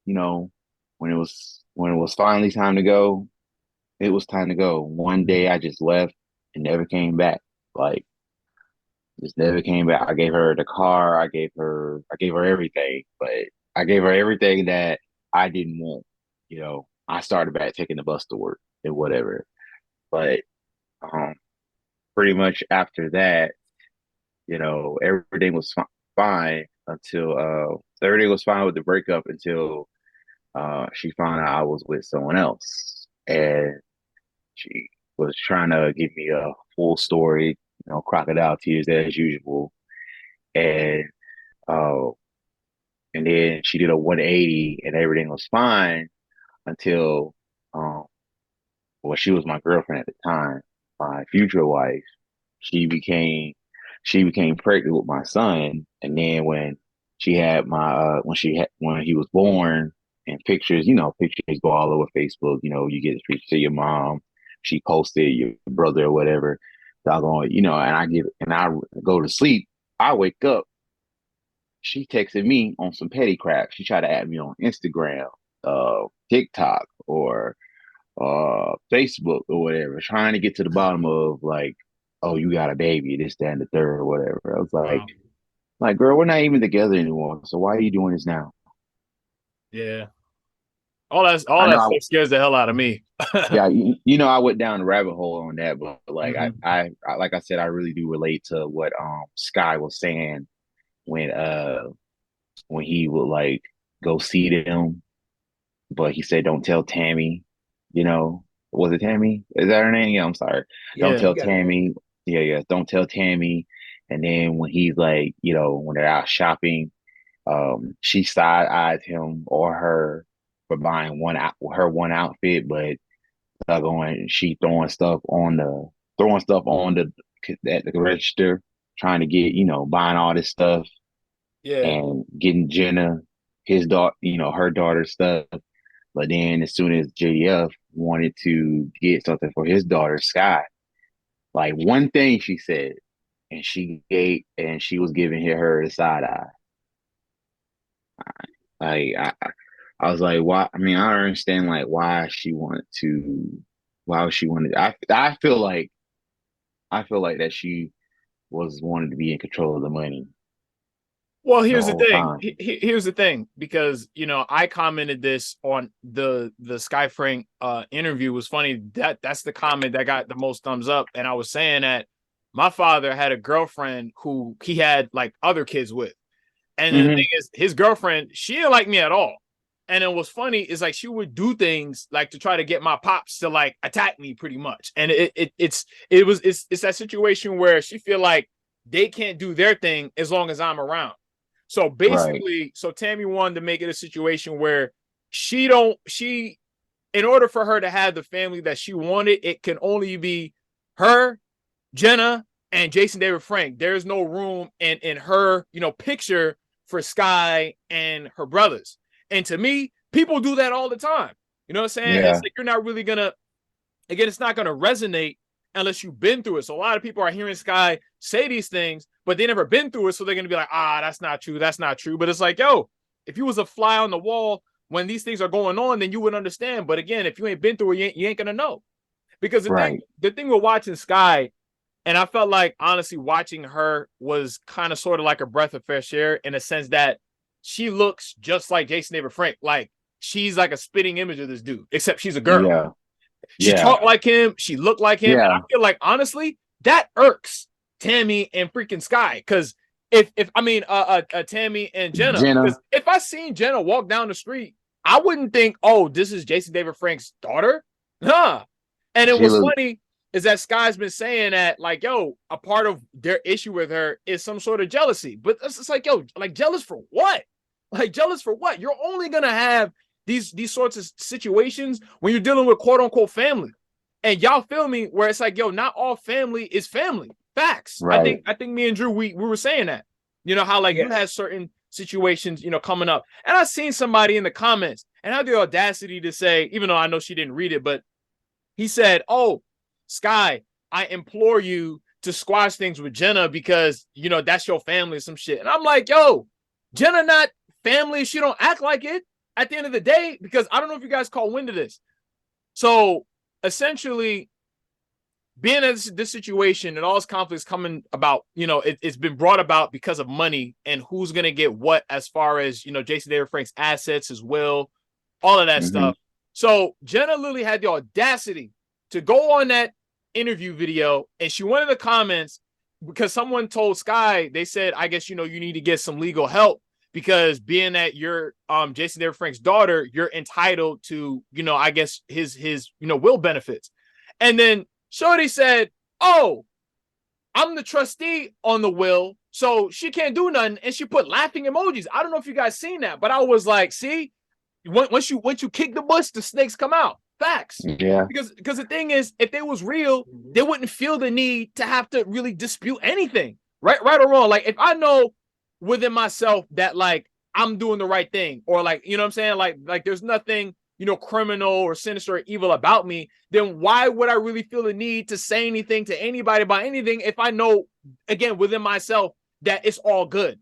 you know, when it was finally time to go, it was time to go. One day I just left and never came back. Like, just never came back. I gave her the car. I gave her everything, but I gave her everything that I didn't want. I started back taking the bus to work and whatever. But um, pretty much after that, everything was fine until everything was fine with the breakup until she found out I was with someone else, and she was trying to give me a full story, crocodile tears as usual, and uh, and then she did a 180, and everything was fine until, um, well, she was my girlfriend at the time, my future wife. She became she became pregnant with my son, and then when he was born, and pictures go all over Facebook. You get a picture of your mom. She posted your brother or whatever. Doggone, and I go to sleep. I wake up. She texted me on some petty crap. She tried to add me on Instagram, TikTok, or Facebook or whatever, trying to get to the bottom of, like, oh, you got a baby, this, that, and the third, or whatever. I was
Wow.
like, girl, we're not even together anymore. So why are you doing this now?
Yeah. All that
I
stuff scares the hell out of me.
Yeah, I went down the rabbit hole on that, but like
Mhm.
like I said, I really do relate to what Skye was saying when when he would like go see them, but he said, "Don't tell Tammie." Was it Tammie? Is that her name? Yeah, I'm sorry. Don't
yeah,
Yeah.
you
tell
got it.
Tammie. Yeah, yeah. Don't tell Tammie. And then when he's like, when they're out shopping, she side eyed him or her for buying her one outfit, but she throwing stuff on at the register, trying to get, buying all this stuff
Yeah.
and getting Jenna, his daughter, her daughter stuff. But then as soon as JDF wanted to get something for his daughter, Skye, like one thing she said, and she was giving her the side eye. Like I was like, why? I mean, I don't understand like why she wanted. I feel like that she was wanting to be in control of the money
Well,
the
here's the
whole
thing.
time.
Here's the thing, because I commented this on the Skye Frank interview. Was funny that's the comment that got the most thumbs up, and I was saying that my father had a girlfriend who he had like other kids with, and then the
Mm-hmm.
thing is, his girlfriend, she didn't like me at all. And then what's funny is like she would do things like to try to get my pops to like attack me pretty much, and it's that situation where she feel like they can't do their thing as long as I'm around. So
Right,
basically, so Tammie wanted to make it a situation where she in order for her to have the family that she wanted, it can only be her, Jenna, and Jason David Frank. There's no room in her, picture for Skye and her brothers. And to me, people do that all the time. You know what I'm saying? It's
yeah,
like you're not really gonna, again, it's not gonna resonate unless you've been through it. So a lot of people are hearing Skye say these things, but they never been through it. So they're gonna be like, that's not true. That's not true. But it's like, yo, if you was a fly on the wall when these things are going on, then you would understand. But again, if you ain't been through it, you ain't gonna know. Because
right,
the thing with watching Skye, and I felt like honestly watching her was kind of sort of like a breath of fresh air in a sense that she looks just like Jason David Frank. Like she's like a spitting image of this dude, except she's a girl.
yeah,
She
yeah,
talked like him. She looked like him. And I
yeah.
feel like honestly, that irks Tammie and freaking Skye. Because if I mean Tammie and Jenna,
Jenna,
because if I seen Jenna walk down the street, I wouldn't think, oh, this is Jason David Frank's daughter. Huh. And it
she
was
looked,
funny is that Skye's been saying that, like, yo, a part of their issue with her is some sort of jealousy. But it's just like, yo, like jealous for what? Like jealous for what? You're only gonna have these sorts of situations when you're dealing with quote unquote family. And y'all feel me where it's like, yo, not all family is family. Facts. I
right.
think me and Drew, we were saying that. You know, how like you had
Yes.
certain situations, coming up. And I seen somebody in the comments and I had the audacity to say, even though I know she didn't read it, but he said, oh, Skye, I implore you to squash things with Jenna because, that's your family or some shit. And I'm like, yo, Jenna not family. She don't act like it at the end of the day, because I don't know if you guys caught wind of this. So essentially, being in this situation and all this conflicts coming about, it's been brought about because of money and who's going to get what as far as, Jason David Frank's assets, his will, all of that
Mm-hmm.
stuff. So Jenna literally had the audacity to go on that interview video and she went in the comments because someone told Skye, they said, I guess, you need to get some legal help because being that you're Jason David Frank's daughter, you're entitled to, I guess his will benefits. And then Shorty said, oh, I'm the trustee on the will, so she can't do nothing. And she put laughing emojis. I don't know if you guys seen that, but I was like, see, once you kick the bush, the snakes come out. Facts.
Yeah,
Because the thing is, if they was real, they wouldn't feel the need to have to really dispute anything. Right or wrong. Like if I know within myself that like I'm doing the right thing, or like, you know what I'm saying? Like there's nothing, criminal or sinister or evil about me, then why would I really feel the need to say anything to anybody about anything if I know, again, within myself that it's all good?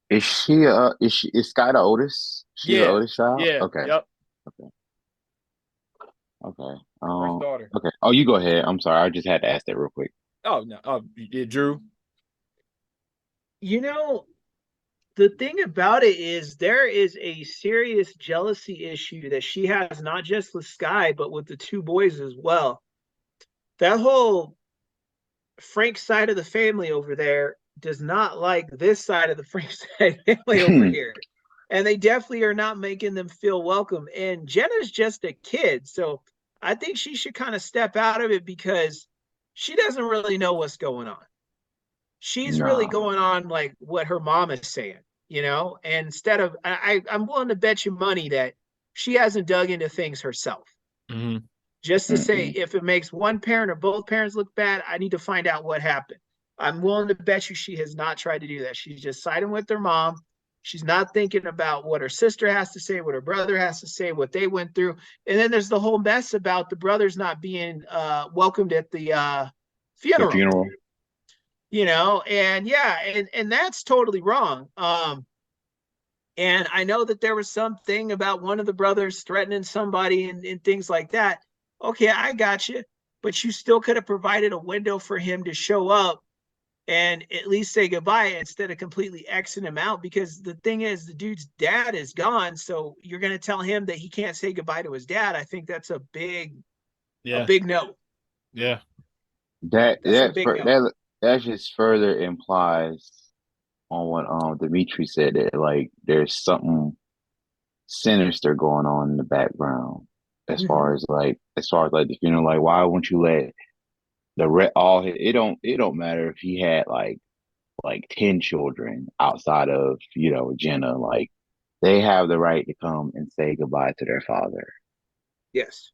is Skye the oldest? She the
Yeah.
oldest child?
Yeah.
Okay,
Yep.
okay, okay.
First daughter.
Okay. Oh, you go ahead. I'm sorry. I just had to ask that real quick.
Oh, no. Oh, yeah, Drew.
You know, the thing about it is there is a serious jealousy issue that she has, not just with Skye, but with the two boys as well. That whole Frank side of the family over there does not like this side of the Frank side family over here. And they definitely are not making them feel welcome. And Jenna's just a kid. So I think she should kind of step out of it because she doesn't really know what's going on. She's really
Nah.
going on like what her mom is saying, and instead of, I'm willing to bet you money that she hasn't dug into things herself.
Mm-hmm.
Just to say,
Mm-mm.
if it makes one parent or both parents look bad, I need to find out what happened. I'm willing to bet you she has not tried to do that. She's just siding with her mom. She's not thinking about what her sister has to say, what her brother has to say, what they went through. And then there's the whole mess about the brothers not being welcomed at the
The
funeral.
funeral.
You know, and yeah, and that's totally wrong. And I know that there was something about one of the brothers threatening somebody and things like that. Okay, I got you. But you still could have provided a window for him to show up and at least say goodbye instead of completely Xing him out. Because the thing is, the dude's dad is gone. So you're going to tell him that he can't say goodbye to his dad. I think that's a big no.
Yeah.
That just further implies on what Dimitri said, that like there's something sinister going on in the background as far as like the funeral. Like, why wouldn't you let it don't matter if he had like 10 children outside of, you know, Jenna. Like, they have the right to come and say goodbye to their father.
Yes.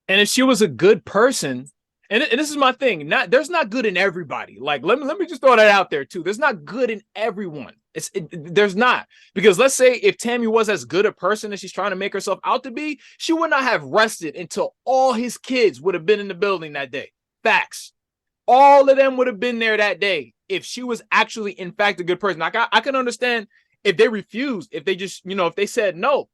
And if she was a good person, and this is my thing, there's not good in everybody. Like, let me just throw that out there too. There's not good in everyone. There's not. Because let's say if Tammie was as good a person as she's trying to make herself out to be, she would not have rested until all his kids would have been in the building that day. Facts. All of them would have been there that day if she was actually, in fact, a good person. Like, I can understand if they refused, if they just, you know, if they said no.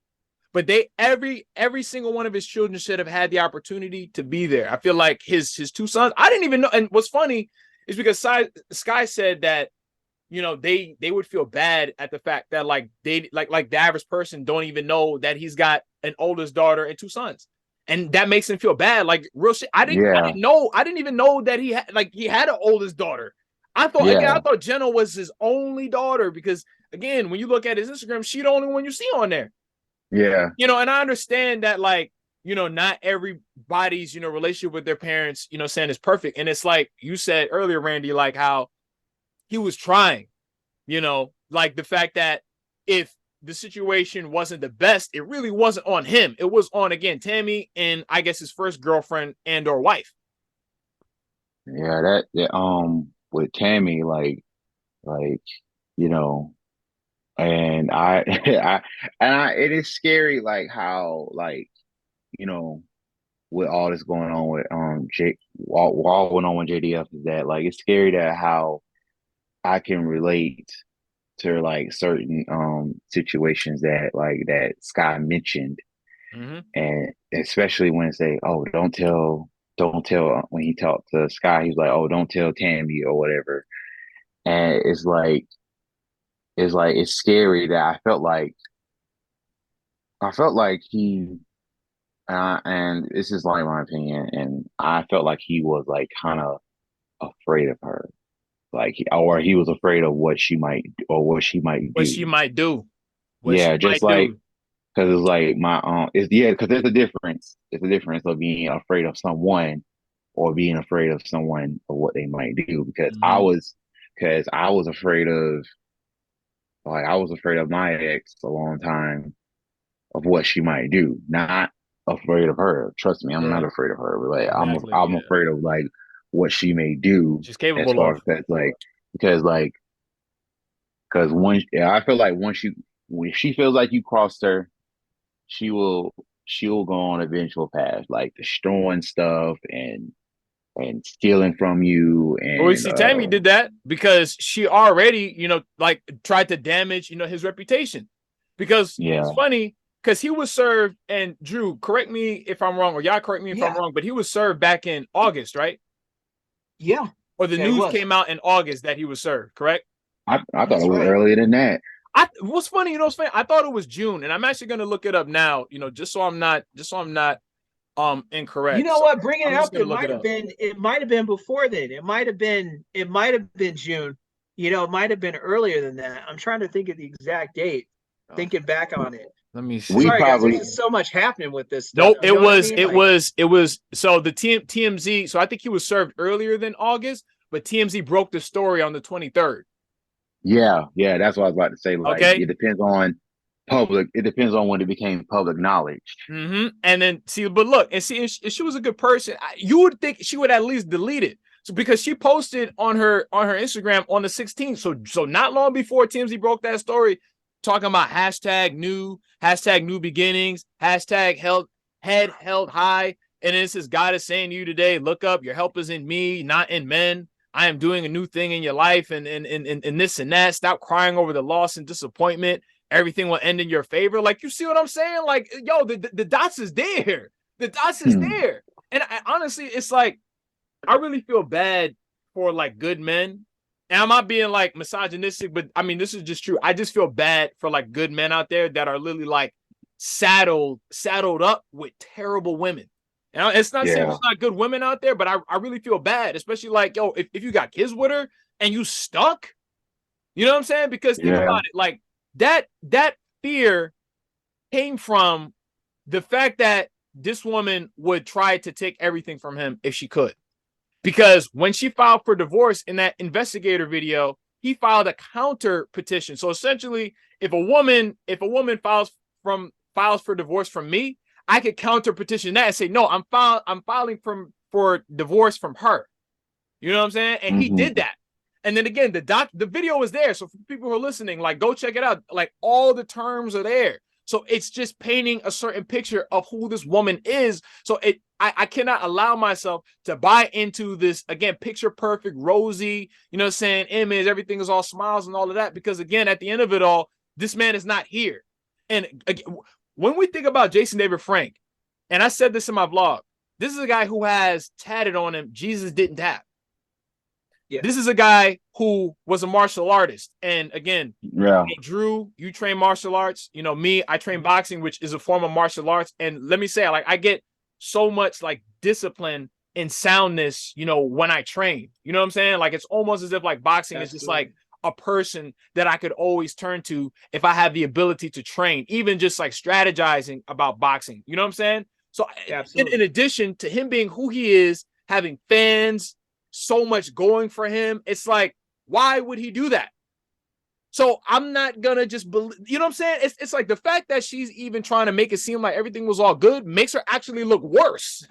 But every single one of his children should have had the opportunity to be there. I feel like his two sons, I didn't even know. And what's funny is because Skye said that, you know, they would feel bad at the fact that like the average person don't even know that he's got an oldest daughter and two sons. And that makes him feel bad. Like, real shit. I didn't even know that he had an oldest daughter. I thought Jenna was his only daughter, because again, when you look at his Instagram, she's the only one you see on there.
Yeah.
You know, and I understand that, like, you know, not everybody's, you know, relationship with their parents, you know, saying is perfect. And it's like you said earlier, Randy, like how he was trying, you know, like the fact that if the situation wasn't the best, it really wasn't on him. It was on, again, Tammie and I guess his first girlfriend and or wife.
Yeah, with Tammie, like, you know, and it is scary, like how, like, you know, with all this going on with all went on with JDF, is that like it's scary that how I can relate to like certain situations that Skye mentioned, and especially when it say, oh, don't tell when he talked to Skye, he's like, oh, don't tell Tammie or whatever, and it's scary that I felt like he, and this is like my opinion, and I felt like he was like kind of afraid of her, like, or he was afraid of what she might do.
What she might do.
Yeah, just like, because it's like because there's a difference. It's a difference of being afraid of someone or being afraid of someone of what they might do. Because I was afraid of, like, I was afraid of my ex a long time, of what she might do. Not afraid of her. Trust me, I'm not afraid of her. But like, I'm afraid of like what she may do.
She's capable of.
Because I feel like when she feels like you crossed her, she'll go on a vengeful path, like destroying stuff and stealing from you. And
well, see, Tammie did that because she already, you know, like tried to damage, you know, his reputation. Because it's funny, because he was served, and Drew, correct me if I'm wrong, or y'all correct me if I'm wrong, but he was served back in August, right?
Yeah.
Or the news came out in August that he was served, correct?
I thought it was earlier than that.
What's funny, you know, what's funny? I thought it was June, and I'm actually going to look it up now, you know, just so I'm not incorrect.
You know what? Bringing it up, it might have been before then. It might have been June. You know, it might have been earlier than that. I'm trying to think of the exact date. Thinking back on it.
Let me see.
Guys, there's so much happening with this stuff.
Nope, it was so the TMZ. So I think he was served earlier than August, but TMZ broke the story on the 23rd.
Yeah, that's what I was about to say. Like, it depends on public. It depends on when it became public knowledge.
And then see, but look, and see, if she was a good person, you would think she would at least delete it. So because she posted on her Instagram on the 16th. So not long before TMZ broke that story, talking about hashtag new beginnings, hashtag head held high. And this is God is saying to you today, look up, your help is in me, not in men. I am doing a new thing in your life and this and that. Stop crying over the loss and disappointment. Everything will end in your favor. Like, you see what I'm saying? Like, yo, the dots is there. The dots is there. And honestly, it's like, I really feel bad for like good men. And I'm not being like misogynistic, but I mean, this is just true. I just feel bad for like good men out there that are literally like saddled up with terrible women. And it's not saying there's not good women out there, but I really feel bad, especially like, yo, if you got kids with her and you stuck, you know what I'm saying? Because think about it, like that fear came from the fact that this woman would try to take everything from him if she could. Because when she filed for divorce in that investigator video, he filed a counter petition. So essentially, if a woman files for divorce from me, I could counter petition that and say, no, I'm filing for divorce from her. You know what I'm saying? And he did that. And then again, the video is there. So for people who are listening, like, go check it out. Like, all the terms are there. So it's just painting a certain picture of who this woman is. So I cannot allow myself to buy into this, again, picture perfect, rosy, you know what I'm saying, image, everything is all smiles and all of that. Because again, at the end of it all, this man is not here. And again, when we think about Jason David Frank, and I said this in my vlog, this is a guy who has tatted on him, Jesus didn't tap. Yeah. This is a guy who was a martial artist. And again, Drew, you train martial arts. You know, me, I train boxing, which is a form of martial arts. And let me say, like, I get so much like discipline and soundness, you know, when I train. You know what I'm saying? Like, it's almost as if like boxing is just like a person that I could always turn to if I have the ability to train, even just like strategizing about boxing. You know what I'm saying? So in addition to him being who he is, having fans, so much going for him, it's like, why would he do that? So I'm not gonna just believe, you know what I'm saying? It's like the fact that she's even trying to make it seem like everything was all good makes her actually look worse.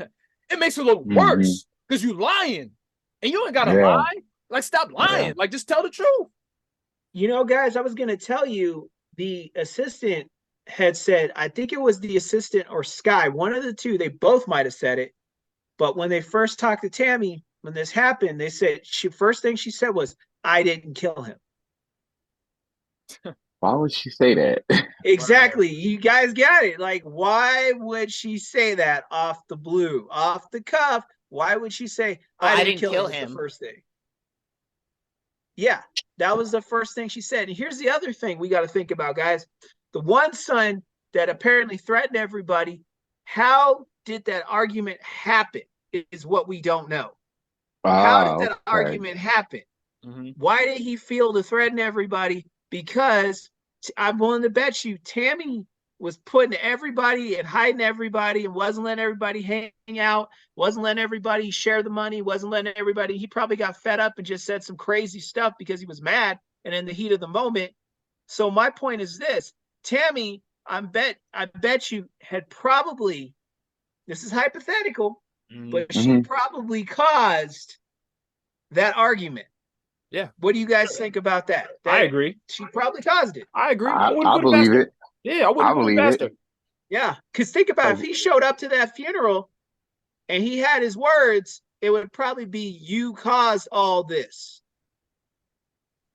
It makes her look worse because you lying, and you ain't gotta lie. Like, stop lying. Like, just tell the truth.
You know, guys, I was gonna tell you, the assistant had said, I think it was the assistant or Skye, one of the two, they both might have said it. But when they first talked to Tammie, when this happened, they said, first thing she said was, I didn't kill him.
Why would she say that?
Exactly. You guys got it. Like, why would she say that off the blue, off the cuff? Why would she say, I didn't kill him? The first thing. Yeah, that was the first thing she said. And here's the other thing we got to think about, guys. The one son that apparently threatened everybody, how did that argument happen is what we don't know. How did that argument happen? Why did he feel to threaten everybody? Because I'm willing to bet you Tammie was putting everybody and hiding everybody and wasn't letting everybody hang out, wasn't letting everybody share the money, wasn't letting everybody. He probably got fed up and just said some crazy stuff because he was mad and in the heat of the moment. So my point is this: Tammie, I bet you had probably, this is hypothetical, but she probably caused that argument.
Yeah.
What do you guys think about that?
I agree.
She probably caused it.
I agree.
I believe it.
Yeah, I wouldn't believe it.
Yeah, because think about it. If he showed up to that funeral and he had his words, it would probably be, you caused all this.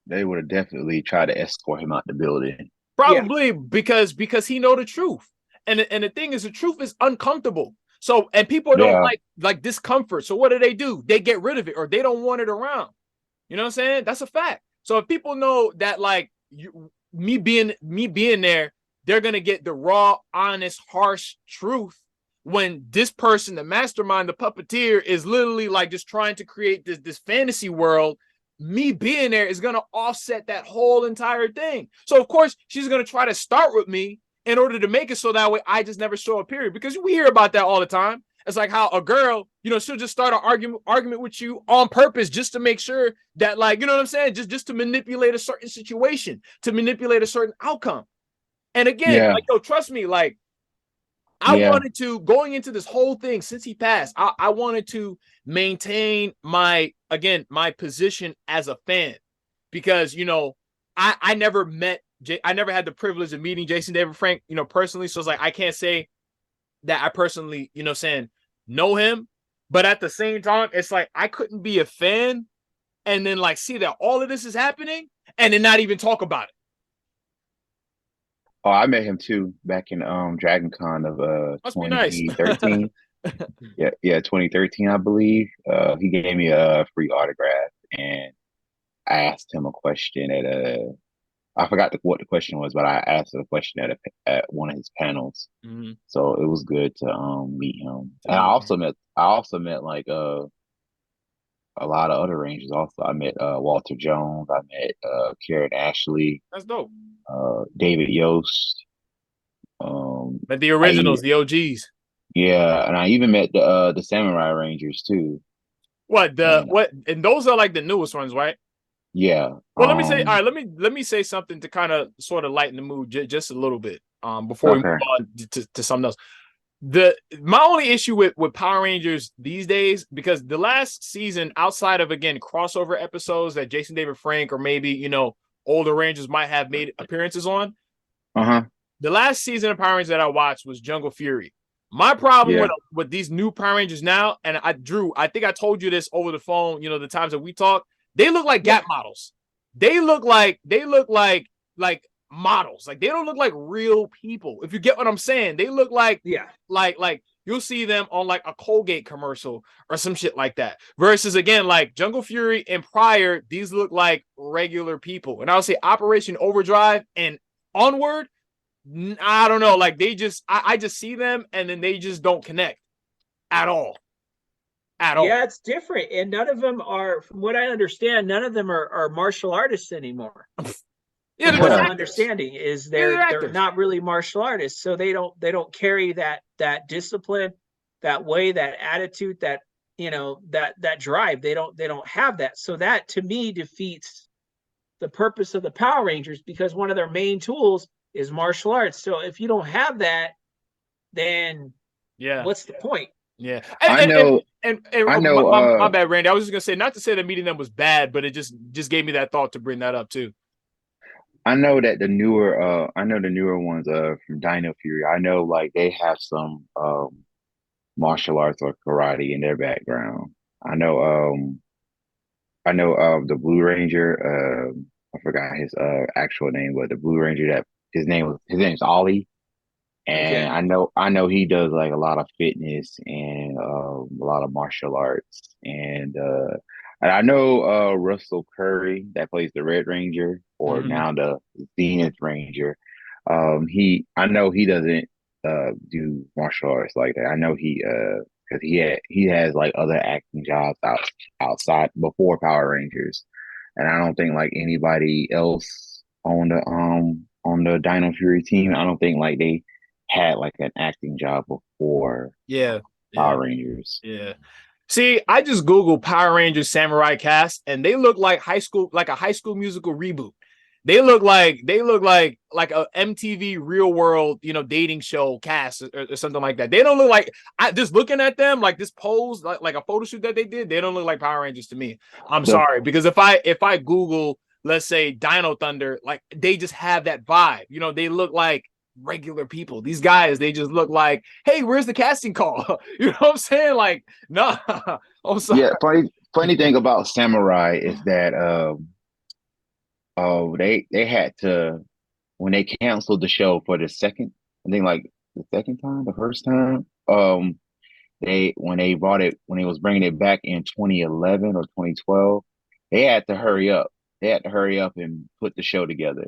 They would have definitely tried to escort him out the building.
Probably because he know the truth. And the thing is, the truth is uncomfortable. So, and people don't like discomfort. So what do? They get rid of it, or they don't want it around. You know what I'm saying? That's a fact. So if people know that, like, me being there, they're gonna get the raw, honest, harsh truth. When this person, the mastermind, the puppeteer, is literally like just trying to create this fantasy world, me being there is gonna offset that whole entire thing. So of course she's gonna try to start with me in order to make it so that way I just never show up, period. Because we hear about that all the time. It's like how a girl, you know, she'll just start an argument with you on purpose just to make sure that, like, you know what I'm saying? Just to manipulate a certain situation, to manipulate a certain outcome. And again, like, yo, trust me, like, I wanted to, going into this whole thing since he passed, I wanted to maintain my position as a fan, because, you know, I never met, I never had the privilege of meeting Jason David Frank, you know, personally. So it's like, I can't say that I personally, you know, know him, but at the same time, it's like, I couldn't be a fan and then like see that all of this is happening and then not even talk about it.
Oh, I met him too back in Dragon Con of
Must be nice.
2013. yeah, 2013, I believe. He gave me a free autograph, and I asked him a question at I forgot what the question was, but I asked a question at one of his panels.
Mm-hmm.
So it was good to meet him. And I also met like a lot of other Rangers. Also, I met Walter Jones. I met Karen Ashley.
That's dope.
David Yost.
But the originals, the OGs.
Yeah, and I even met the Samurai Rangers too.
What and those are like the newest ones, right?
Yeah.
Well, let me say, all right, let me say something to kind of sort of lighten the mood just a little bit. Before we move on to something else. My only issue with Power Rangers these days, because the last season, outside of again crossover episodes that Jason David Frank or maybe, you know, older Rangers might have made appearances on, the last season of Power Rangers that I watched was Jungle Fury. My problem with these new Power Rangers now, and I think I told you this over the phone, you know, the times that we talk, they look like Gap models. They look like models. Like, they don't look like real people. If you get what I'm saying, they look like like you'll see them on like a Colgate commercial or some shit like that. Versus again, like Jungle Fury and prior, these look like regular people. And I would say Operation Overdrive and onward, I don't know. Like, they just, I just see them and then they just don't connect at all.
Yeah, it's different. And none of them are, from what I understand, none of them are martial artists anymore.
Yeah,
what I'm understanding is they're not really martial artists, so they don't carry that discipline, that way, that attitude, that, you know, that drive. They don't have that. So that to me defeats the purpose of the Power Rangers, because one of their main tools is martial arts. So if you don't have that, then what's the point?
Yeah,
I know.
My bad, Randy. I was just gonna say, not to say that meeting them was bad, but it just gave me that thought to bring that up too.
I know that the newer ones from Dino Fury, I know like they have some martial arts or karate in their background. I know the Blue Ranger, I forgot his actual name, but the Blue Ranger, that his name's Ollie. And I know he does like a lot of fitness and a lot of martial arts. And I know Russell Curry, that plays the Red Ranger, or now the Zenith Ranger. I know he doesn't do martial arts like that. I know because he has like other acting jobs outside before Power Rangers, and I don't think like anybody else on the Dino Fury team, I don't think like they had like an acting job before Power Rangers.
Yeah. See, I just Googled Power Rangers Samurai cast, and they look like a High School Musical reboot. They look like a MTV Real World, you know, dating show cast or something like that. They don't look like, just looking at them, like this pose, like a photo shoot that they did, they don't look like Power Rangers to me. I'm sorry, because if I Google, let's say Dino Thunder, like, they just have that vibe. You know, they look like regular people. These guys, they just look like, hey, where's the casting call? You know what I'm saying? Like, no, I'm sorry.
Yeah, funny thing about Samurai is that they had to, when they canceled the show for the second, I think like the first time, when they was bringing it back in 2011 or 2012, they had to hurry up. They had to hurry up and put the show together.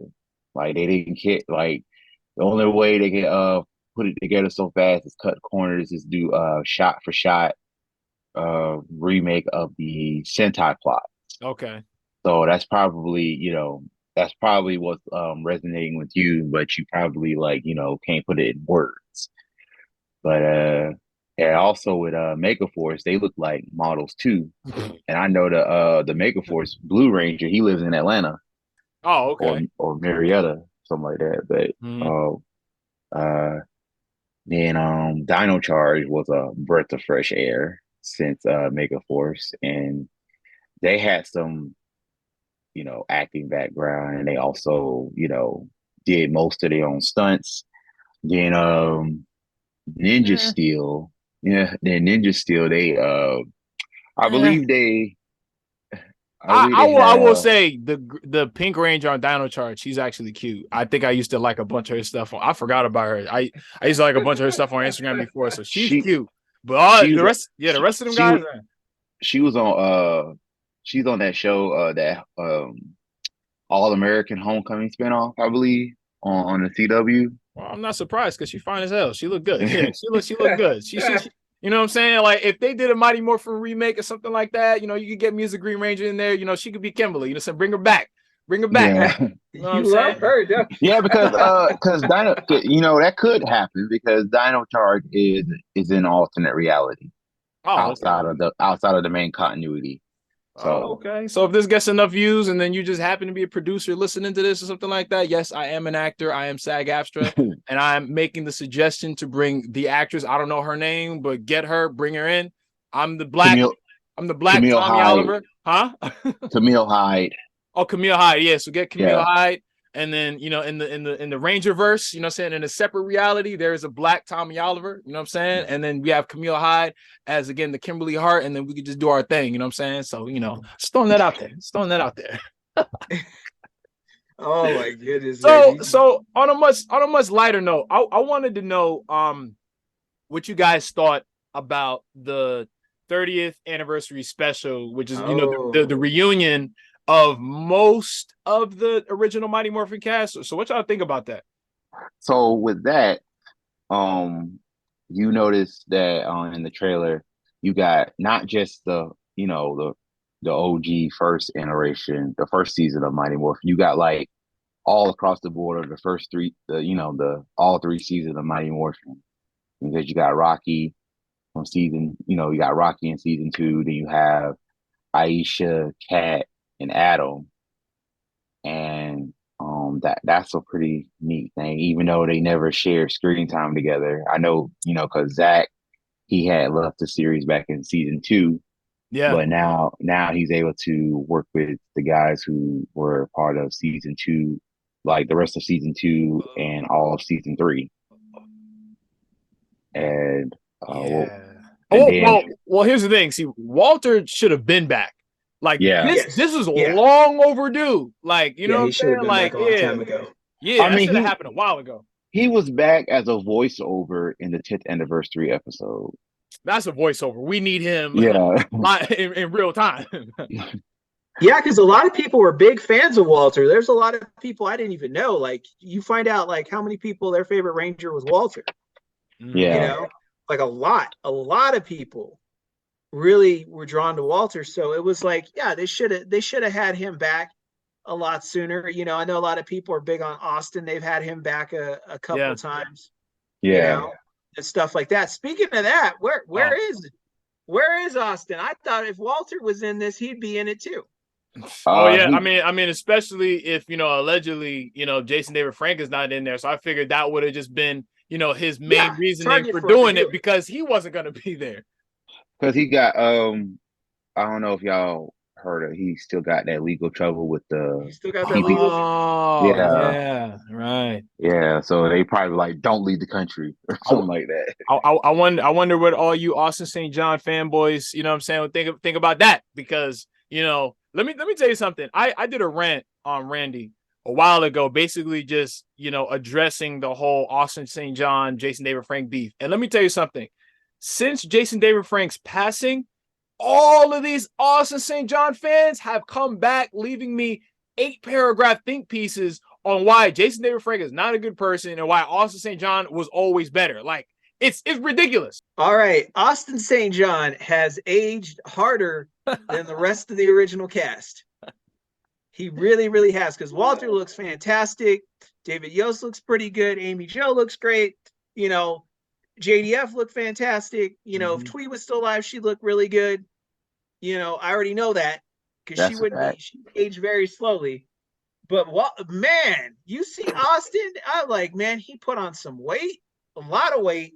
Like, they didn't get, like, the only way they can put it together so fast is cut corners, is do shot for shot remake of the Sentai plot.
Okay.
So that's probably, what's resonating with you, but you probably, like, can't put it in words. But yeah, also with Megaforce, they look like models too. And I know the Megaforce Blue Ranger, he lives in Atlanta.
Oh, okay.
Or Marietta, something like that. But Then Dino Charge was a breath of fresh air since Mega Force, and they had some, acting background, and they also, did most of their own stunts. Then Ninja
Eh,
Steel, yeah, then Ninja Steel, they I
eh.
believe they I
I,
believe
I
they
will I will
have
say the Pink Ranger on Dino Charge, she's actually cute. I think I used to like a bunch of her stuff. I forgot about her. I used to like a bunch of her stuff on Instagram before, so she's
she
cute. But all
she was
the rest, yeah, the
she
rest of them
she
guys,
was she was on she's on that show that All American Homecoming spinoff, I believe, on the CW.
well, I'm not surprised because she fine as hell. She looked good. Yeah, she looked good. She you know what I'm saying? Like if they did a Mighty Morphin remake or something like that, you could get Music Green Ranger in there. She could be Kimberly. So bring her back. Bring her back.
Yeah.
You know what I'm
You love
saying?
her, don't
Yeah, because Dino, that could happen because Dino Charge is an alternate reality
Oh, okay.
outside of the main continuity.
Oh,
So
okay. So if this gets enough views and then you just happen to be a producer listening to this or something like that, yes, I am an actor. I am SAG-AFTRA, and I'm making the suggestion to bring the actress. I don't know her name, but get her, bring her in. I'm the black,
Camille
I'm the black
Camille
Tommy
Hyde,
Oliver, huh?
Camille Hyde,
Oh, Camille Hyde. Yeah, so get Camille
yeah,
Hyde. And then, in the Ranger verse, what I'm saying, in a separate reality, there is a black Tommy Oliver, you know what I'm saying? And then we have Camille Hyde as again the Kimberly Hart, and then we could just do our thing, you know what I'm saying? So, just throwing that out there. Just throwing that out there.
Oh my goodness, man.
So on a much lighter note, I wanted to know what you guys thought about the 30th anniversary special, which is the
Oh,
reunion of most of the original Mighty Morphin cast. So what y'all think about that?
So with that, um, you notice that in the trailer, you got not just the OG first iteration, the first season of Mighty Morphin. You got like all across the board of the first three, the all three seasons of Mighty Morphin. Because you got Rocky from you got Rocky in season two. Then you have Aisha, Kat, and Adam, and that's a pretty neat thing. Even though they never shared screen time together, I know because Zach he had left the series back in season two,
Yeah.
but now he's able to work with the guys who were part of season two, like the rest of season two and all of season three, and
Yeah.
and
Oh,
then
well, here's the thing. See, Walter should have been back. Like
yeah,
this
yes.
is
Yeah.
long overdue. Like, you know
Yeah,
what
he
I'm
should have
saying?
been
Like,
back a long
yeah.
time ago.
Yeah,
I
that
mean
should have happened a while ago.
he was back as a voiceover in the 10th anniversary episode.
That's a voiceover. We need him
Yeah.
in real time.
Yeah, because a lot of people were big fans of Walter. There's a lot of people I didn't even know. Like you find out like how many people their favorite Ranger was Walter. You
Yeah.
know, like a lot of people really were drawn to Walter. So it was like, yeah, they should have had him back a lot sooner. I know a lot of people are big on Austin. They've had him back a couple
Yeah.
times. You
Yeah.
know, and stuff like that. Speaking of that, where
Oh.
where is Austin? I thought if Walter was in this, he'd be in it too.
Oh yeah,
He
I mean, especially if allegedly, Jason David Frank is not in there. So I figured that would have just been, his main
Yeah,
reasoning
target
for
for him to
doing
do
it
it.
because he wasn't gonna be there.
because he got I don't know if y'all heard it. He still got that legal trouble with
He
the
still got that
TV.
legal.
Oh
Yeah.
yeah, right.
Yeah. So they probably like don't leave the country or
I,
something like that.
I wonder what all you Austin St. John fanboys, what I'm saying, would think about that because let me tell you something. I did a rant on Randy a while ago, basically just addressing the whole Austin St. John, Jason David Frank beef. And let me tell you something. Since Jason David Frank's passing, all of these Austin St. John fans have come back, leaving me 8-paragraph think pieces on why Jason David Frank is not a good person and why Austin St. John was always better. Like it's ridiculous.
All right, Austin St. John has aged harder than the rest of the original cast. He really, really has because Walter looks fantastic. David Yost looks pretty good. Amy Jo looks great. JDF looked fantastic. If Twee was still alive, she looked really good. I already know that because she
That's a
wouldn't be.
fact.
She aged very slowly. But man, you see Austin, I'm like, man, he put on some weight. a lot of weight,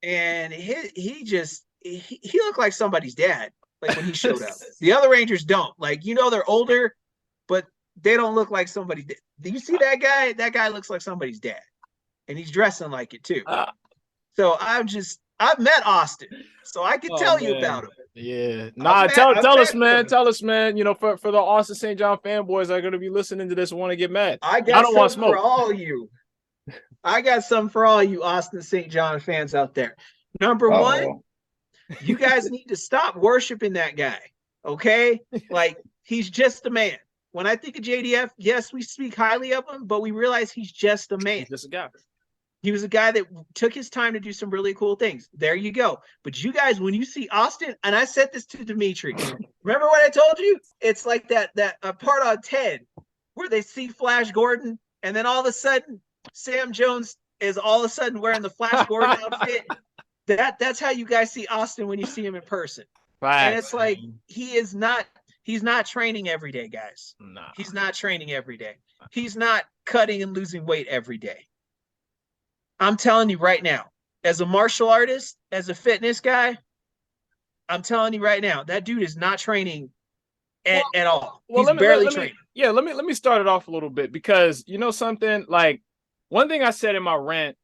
and he looked like somebody's dad. Like when he showed up, the other Rangers don't. Like they're older, but they don't look like somebody. Do you see that guy? That guy looks like somebody's dad, and he's dressing like it too. So I've met Austin, so I can tell you about him.
Yeah. Nah, tell us, man. Tell us, man. For the Austin St. John fanboys that are going to be listening to this and want to get mad.
I don't want smoke for all you. I got something for all you Austin St. John fans out there. Number one, you guys need to stop worshiping that guy. Okay? Like, he's just a man. When I think of JDF, yes, we speak highly of him, but we realize he's just a man.
He's just a guy.
He was a guy that took his time to do some really cool things. There you go. But you guys, when you see Austin, and I said this to Dimitri, remember what I told you? It's like that part on 10 where they see Flash Gordon, and then all of a sudden, Sam Jones is all of a sudden wearing the Flash Gordon outfit. That's how you guys see Austin when you see him in person. Right. And it's like he's not training every day, guys. No. He's not training every day. He's not cutting and losing weight every day. I'm telling you right now, as a martial artist, as a fitness guy, I'm telling you right now, that dude is not training at all. He's barely training.
Yeah, let me start it off a little bit, because something, like, one thing I said in my rant,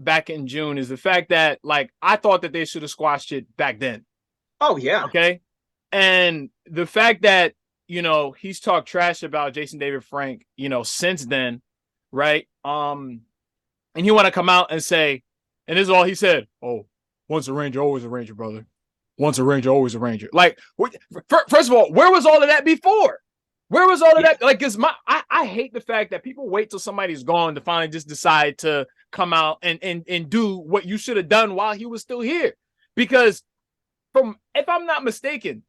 back in June, is the fact that, like, I thought that they should have squashed it back then.
Oh yeah.
Okay. And the fact that, he's talked trash about Jason David Frank, since then, right? And he want to come out and say, and this is all he said, "Oh, once a Ranger, always a Ranger, brother. Once a Ranger, always a Ranger." Like, first of all, where was all of that before? Where was all of that? Like, I hate the fact that people wait till somebody's gone to finally just decide to come out and do what you should have done while he was still here. Because if I'm not mistaken,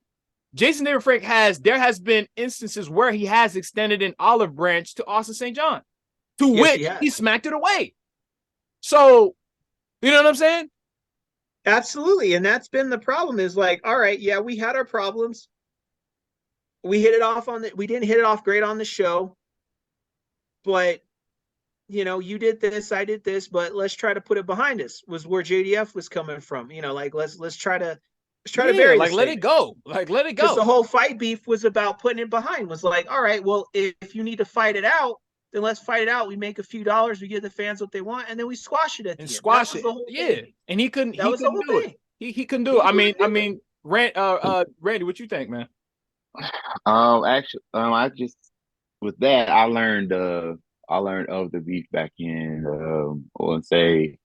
Jason David Frank there has been instances where he has extended an olive branch to Austin St. John, to which he smacked it away. So, you know what I'm saying?
Absolutely. And that's been the problem, is like, all right, yeah, we had our problems. We didn't hit it off great on the show, but you did this, I did this, but let's try to put it behind us, was where JDF was coming from. Like, let's try to bury
like, let it go. Like, let it go.
Because the whole fight beef was about putting it behind, was like, all right, well, if you need to fight it out, then let's fight it out. We make a few dollars, we give the fans what they want, and then we squash it at the end.
Squash it. Yeah. And he couldn't do it. He couldn't do it. I mean, Randy, what you think, man?
Actually, I just, with that, I learned of the beef back in I would say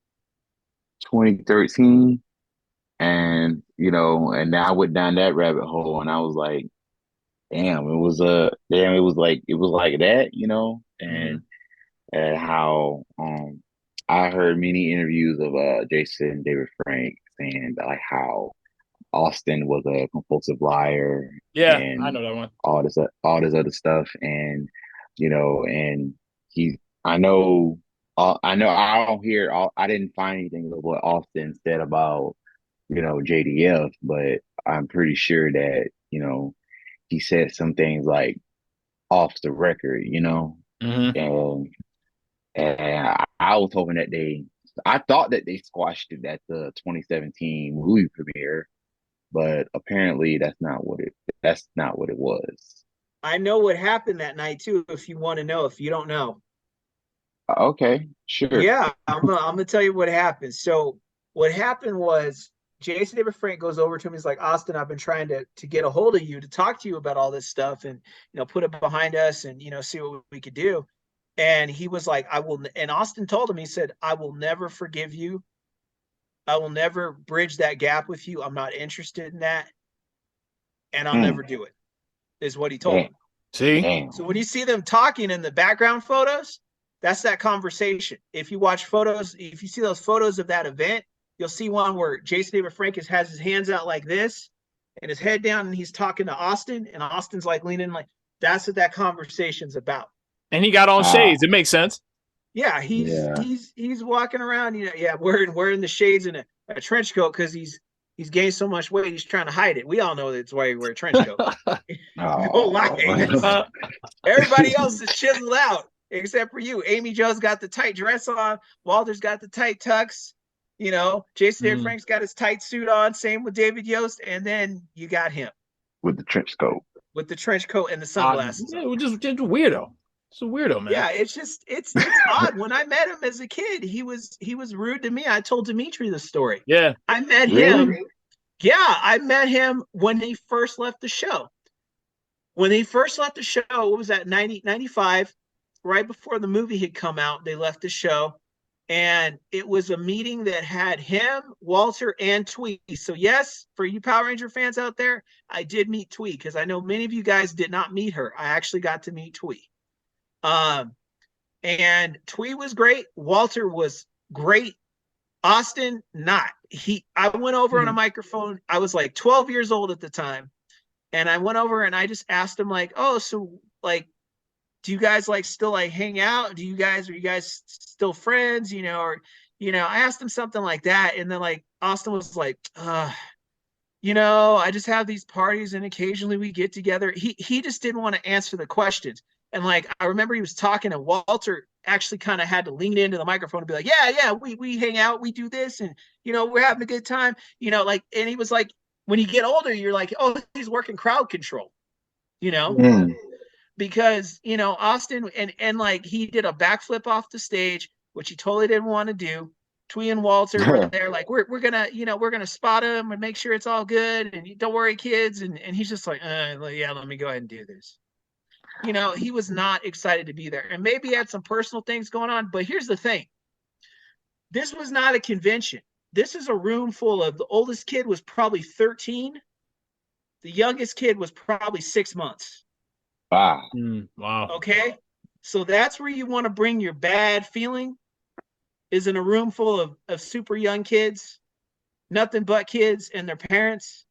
2013. And and then I went down that rabbit hole, and I was like, damn, it was like that, and how I heard many interviews of Jason David Frank saying that, like, how Austin was a compulsive liar.
Yeah,
and
I know that one.
All this other stuff, and and I didn't find anything of what Austin said about JDF, but I'm pretty sure that he said some things, like, off the record, and I was hoping that I thought that they squashed it at the 2017 movie premiere, but apparently that's not what it was.
I know what happened that night too, if you want to know, if you don't know.
Okay, sure.
Yeah, I'm gonna tell you what happened. So what happened was, Jason David Frank goes over to him. He's like, Austin, I've been trying to get a hold of you to talk to you about all this stuff and, put it behind us and, see what we could do. And he was like, and Austin told him, he said, I will never forgive you. I will never bridge that gap with you. I'm not interested in that. And I'll never do it, is what he told him.
See?
So when you see them talking in the background photos, that's that conversation. If you watch photos, if you see those photos of that event, you'll see one where Jason David Frank has his hands out like this and his head down, and he's talking to Austin, and Austin's like leaning, like, that's what that conversation's about.
And he got on shades. It makes sense.
Yeah, he's walking around, wearing the shades and a trench coat because he's gained so much weight, he's trying to hide it. We all know that's why he wears a trench coat. Don't lie. Everybody else is chiseled out. except for you. Amy Jo's got the tight dress on. Walter's got the tight tux. You know, Jason David Frank's got his tight suit on. Same with David Yost. And then you got him
with the trench coat.
With the trench coat and the sunglasses.
Yeah, just a weirdo. It's a weirdo, man.
Yeah, it's odd. When I met him as a kid, he was rude to me. I told Dimitri the story.
Yeah.
I met him. Yeah, I met him when he first left the show. When he first left the show, what was that, 95, right before the movie had come out, they left the show. And it was a meeting that had him, Walter, and Twee. So yes, for you Power Ranger fans out there, I did meet Twee, because I know many of you guys did not meet her. I actually got to meet Twee. And Twee was great. Walter was great. Austin, not. I went over on a microphone. I was like 12 years old at the time. And I went over and I just asked him, like, oh, so like, do you guys like still like hang out? Are you guys still friends? You know, or, you know, I asked him something like that. And then like Austin was like, you know, I just have these parties and occasionally we get together. He just didn't want to answer the questions. And like, I remember he was talking and Walter actually kind of had to lean into the microphone and be like, yeah, we hang out, we do this. And, you know, we're having a good time, you know, like, and he was like, when you get older, you're like, oh, he's working crowd control, you know, because, you know, Austin and like he did a backflip off the stage, which he totally didn't want to do. Twee and Walter were there, like, we're gonna, you know, we're gonna spot him and make sure it's all good. And don't worry, kids. And he's just like, yeah, let me go ahead and do this. You know, he was not excited to be there. And maybe he had some personal things going on. But here's the thing. This was not a convention. This is a room full of, the oldest kid was probably 13. The youngest kid was probably 6 months.
Wow.
Wow.
Okay. So that's where you want to bring your bad feeling, is in a room full of super young kids, nothing but kids and their parents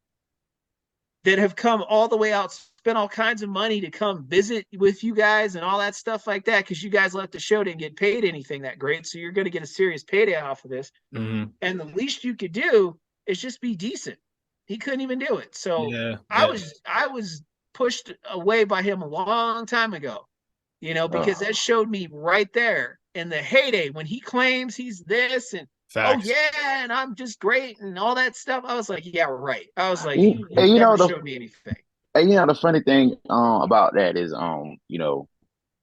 that have come all the way out, spent all kinds of money to come visit with you guys and all that stuff like that, because you guys left the show, didn't get paid anything that great. So you're going to get a serious payday off of this. And the least you could do is just be decent. He couldn't even do it. So I was pushed away by him a long time ago, you know, because that showed me right there in the heyday when he claims he's this and
Facts.
oh yeah, and I'm just great and all that stuff. I was like, yeah, right. I was like,
you
never showed me anything.
And you know, the funny thing about that is you know,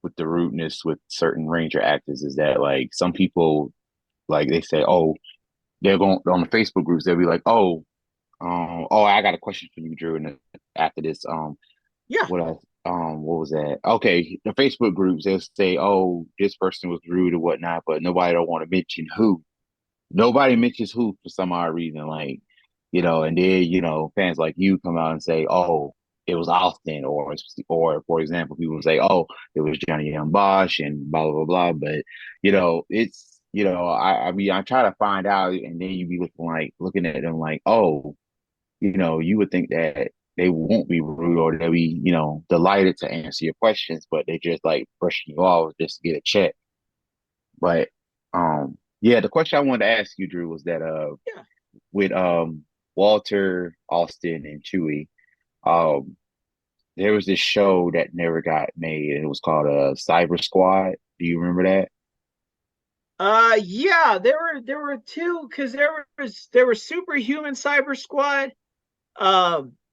with the rudeness with certain Ranger actors is that like some people, like they say, oh, they're going on the Facebook groups, they'll be like, oh, I got a question for you, Drew, and after this, what was that? Okay, the Facebook groups, they'll say, oh, this person was rude or whatnot, but nobody don't want to mention who. Nobody mentions who for some odd reason, like, you know, and then, you know, fans like you come out and say, oh, it was Austin, or for example, people say, oh, it was Johnny Young Bosch and blah, blah, blah. But, you know, it's, you know, I mean, I try to find out, and then you be looking at them like, oh, you know, you would think that they won't be rude or they'll be, you know, delighted to answer your questions, but they just like brushing you off just to get a check. But, yeah, the question I wanted to ask you, Drew, was that with Walter, Austin, and Chewie, there was this show that never got made, and it was called Cybersquad. Do you remember that?
Yeah, there were two, because there was Superhuman Cybersquad,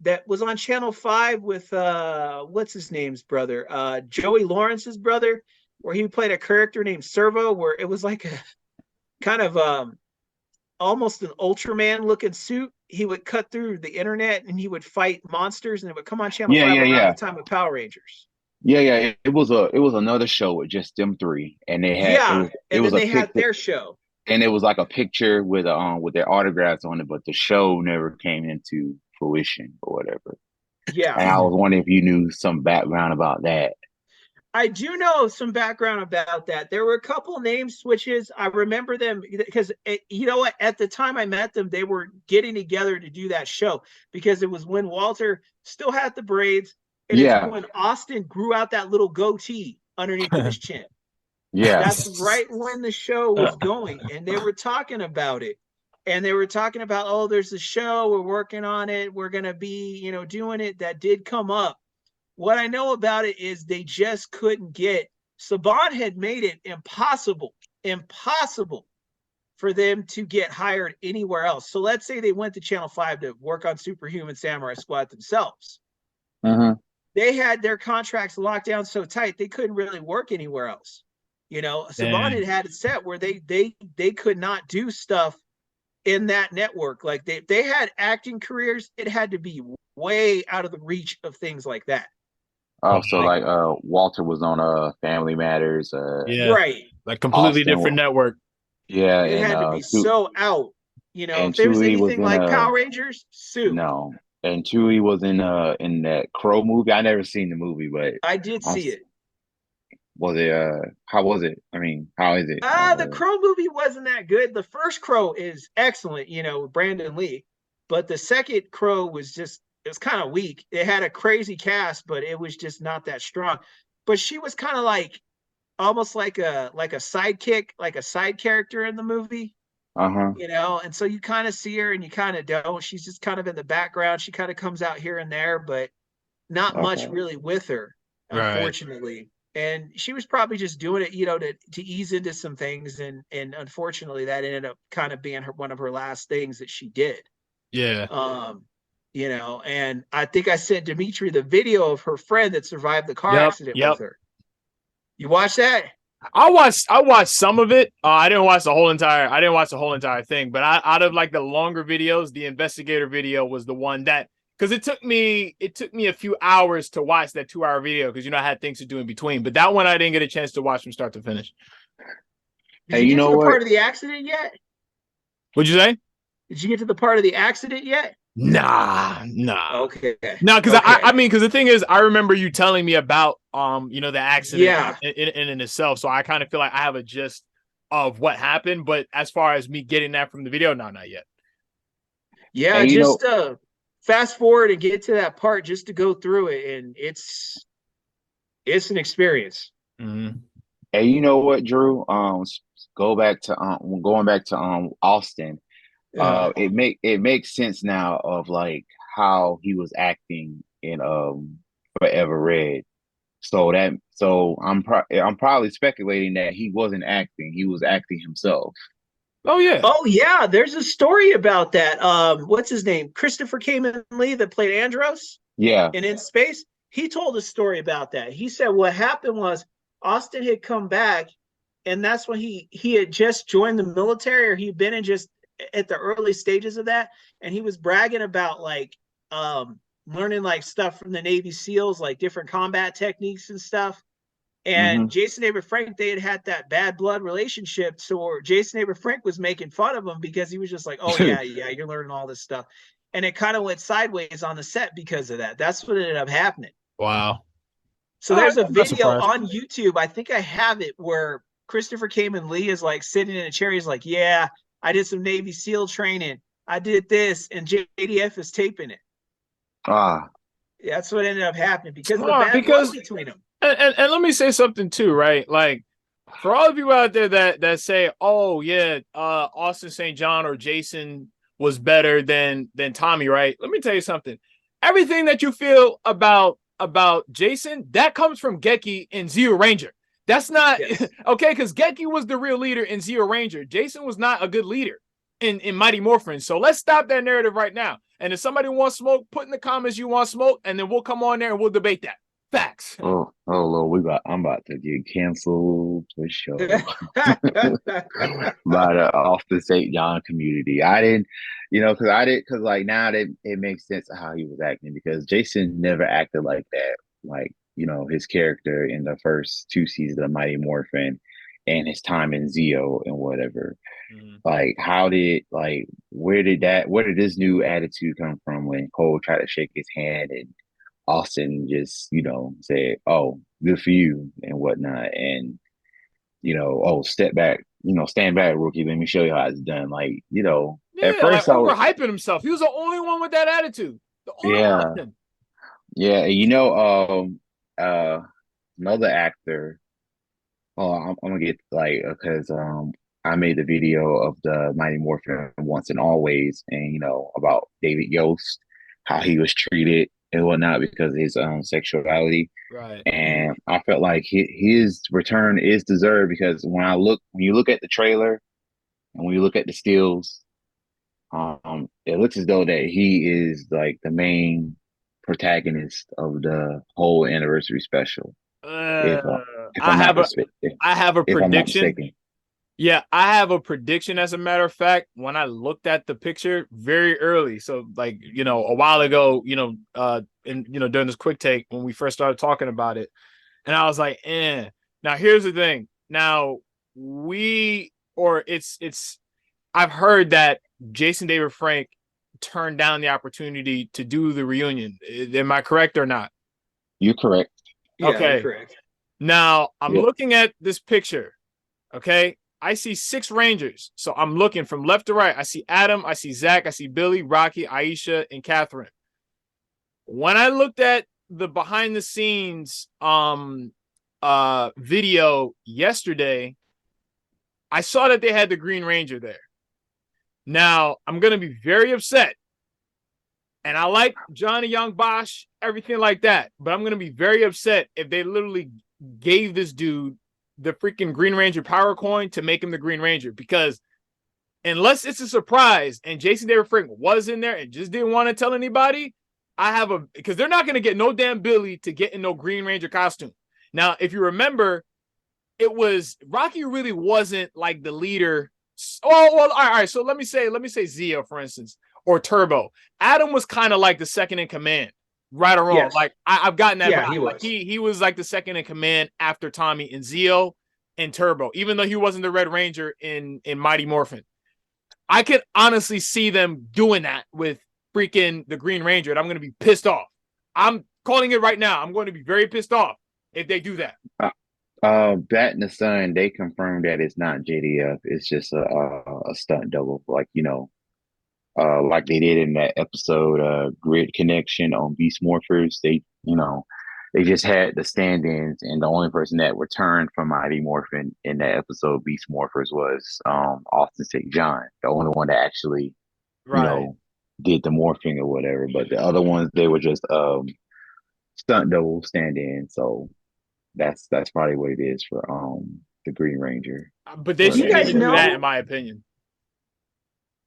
that was on Channel 5 with what's his name's brother, Joey Lawrence's brother, where he played a character named Servo, where it was like a kind of almost an Ultraman looking suit. He would cut through the internet and he would fight monsters, and it would come on Channel 5 around the time of Power Rangers.
Yeah. It was another show with just them three, and they had they had
their show,
and it was like a picture with their autographs on it, but the show never came into fruition or whatever.
Yeah,
and I was wondering if you knew some background about that.
I do know some background about that. There were a couple name switches. I remember them because, you know what, at the time I met them, they were getting together to do that show, because it was when Walter still had the braids, and it's when Austin grew out that little goatee underneath of his chin.
Yeah,
that's right when the show was going, and they were talking about it. And they were talking about, oh, there's a show, we're working on it, we're going to be, you know, doing it. That did come up. What I know about it is they just couldn't get Saban had made it impossible for them to get hired anywhere else. So let's say they went to Channel 5 to work on Superhuman Samurai Squad themselves. They had their contracts locked down so tight they couldn't really work anywhere else. You know, Saban had it set where they could not do stuff in that network. Like they had acting careers, it had to be way out of the reach of things like that.
Oh, so like Walter was on Family Matters.
Right.
Like completely
Austin,
different network.
Yeah,
it had to be so out. You know,
and
if there was
Chewie
anything like Power Rangers, sue.
No, and Chewie was in that Crow movie. I never seen the movie, but
I did see it.
Was it? How was it? I mean, how is it?
The Crow movie wasn't that good. The first Crow is excellent, you know, with Brandon Lee, but the second Crow was just, it was kind of weak. It had a crazy cast, but it was just not that strong. But she was kind of like almost like a sidekick, like a side character in the movie. You know, and so you kind of see her and you kind of don't. She's just kind of in the background. She kind of comes out here and there, but not much really with her, unfortunately. And she was probably just doing it, you know, to ease into some things, and unfortunately that ended up kind of being one of her last things that she did.
Yeah.
You know, and I think I sent Dimitri the video of her friend that survived the car accident with her. You watched that?
I watched some of it. I didn't watch the whole entire thing, but out of like the longer videos, the investigator video was the one that, because it took me a few hours to watch that 2-hour video, because, you know, I had things to do in between. But that one I didn't get a chance to watch from start to finish.
Did you get to the part of the accident yet?
What'd you say?
Did you get to the part of the accident yet?
Nah.
Okay.
No, because I mean, because the thing is, I remember you telling me about you know, the accident in itself. So I kind of feel like I have a gist of what happened. But as far as me getting that from the video, no, not yet.
Yeah, just fast forward and get to that part just to go through it, and it's an experience.
And you know what, Drew? Going back to Austin. It makes sense now of like how he was acting in Forever Red. So I'm probably speculating that he wasn't acting; he was acting himself.
Oh
yeah. There's a story about that. What's his name? Christopher Kamen Lee that played Andros.
Yeah.
And In Space. He told a story about that. He said what happened was Austin had come back, and that's when he had just joined the military, or he'd been in just at the early stages of that, and he was bragging about like learning like stuff from the Navy SEALs, like different combat techniques and stuff. And Jason David Frank, they had that bad blood relationship. So Jason David Frank was making fun of him because he was just like, oh yeah, you're learning all this stuff. And it kind of went sideways on the set because of that. That's what ended up happening.
Wow.
So there's a video on YouTube, I think I have it, where Christopher Kamen Lee is like sitting in a chair. He's like, yeah, I did some Navy SEAL training. I did this, and JDF is taping it. That's what ended up happening because of the bad blood between them.
And let me say something too, right? Like, for all of you out there that say, oh yeah, Austin St. John or Jason was better than Tammie, right? Let me tell you something. Everything that you feel about Jason, that comes from Geki in Zero Ranger. That's not okay, because Geki was the real leader in Zero Ranger. Jason was not a good leader in Mighty Morphin. So let's stop that narrative right now. And if somebody wants smoke, put in the comments you want smoke, and then we'll come on there and we'll debate that. Facts.
Oh Lord, I'm about to get canceled for sure by the Austin St. John community. I didn't, because like now it makes sense of how he was acting, because Jason never acted like that. Like, you know, his character in the first 2 seasons of Mighty Morphin and his time in Zeo and whatever. Like, where did this new attitude come from when Cole tried to shake his hand and Austin just, you know, said, oh, good for you and whatnot. And, you know, oh, step back, you know, stand back, rookie. Let me show you how it's done. Like, you know, at first
like overhyping himself. He was the only one with that attitude. The only one.
Yeah. And, you know, another actor, I'm going to get like, because I made the video of the Mighty Morphin Once and Always, and, you know, about David Yost, how he was treated and whatnot because of his sexuality.
Right.
And I felt like his return is deserved because when you look at the trailer and when you look at the stills, it looks as though that he is like the main protagonist of the whole anniversary special. If
Uh,
if
I
I'm not
have a
mistaken,
I have a
if I'm not
prediction.
mistaken,
Yeah, I have a prediction as a matter of fact. When I looked at the picture very early, so like, a while ago, and during this quick take when we first started talking about it, and I was like, eh. Now here's the thing. Now we or it's I've heard that Jason David Frank turned down the opportunity to do the reunion. Am I correct or not?
you're correct.
Yeah, you're
Okay.
correct.
Now I'm
Yep.
looking at this picture. Okay. I see 6 Rangers. So I'm looking from left to right. I see Adam, I see Zach, I see Billy, Rocky, Aisha, and Catherine. When I looked at the behind the scenes video yesterday, I saw that they had the Green Ranger there. Now I'm gonna be very upset. And I like Johnny Young Bosch, everything like that. But I'm gonna be very upset if they literally gave this dude the freaking Green Ranger power coin to make him the Green Ranger. Because unless it's a surprise and Jason David Frank was in there and just didn't want to tell anybody, because they're not gonna get no damn Billy to get in no Green Ranger costume. Now, if you remember, it was Rocky really wasn't like the leader. Oh, well, all right. So let me say Zia, for instance, or Turbo. Adam was kind of like the second in command, right or wrong.
Yes.
Like I've gotten that.
Yeah,
vibe.
he
Like,
was.
he was like the second in command after Tammie and Zio and Turbo, even though he wasn't the Red Ranger in Mighty Morphin. I could honestly see them doing that with freaking the Green Ranger, and I'm going to be pissed off. I'm calling it right now. I'm going to be very pissed off if they do that.
Bat and the Sun, they confirmed that it's not JDF. It's just a stunt double, like they did in that episode, Grid Connection on Beast Morphers. They just had the stand-ins, and the only person that returned from Mighty Morphin in that episode, Beast Morphers, was Austin St. John, the only one that actually, you
Right.
know, did the morphing or whatever. But the other ones, they were just stunt double stand-in. So that's probably what it is for the Green Ranger.
But they
For
Do you
shouldn't
guys
even do that, in
know?
my opinion.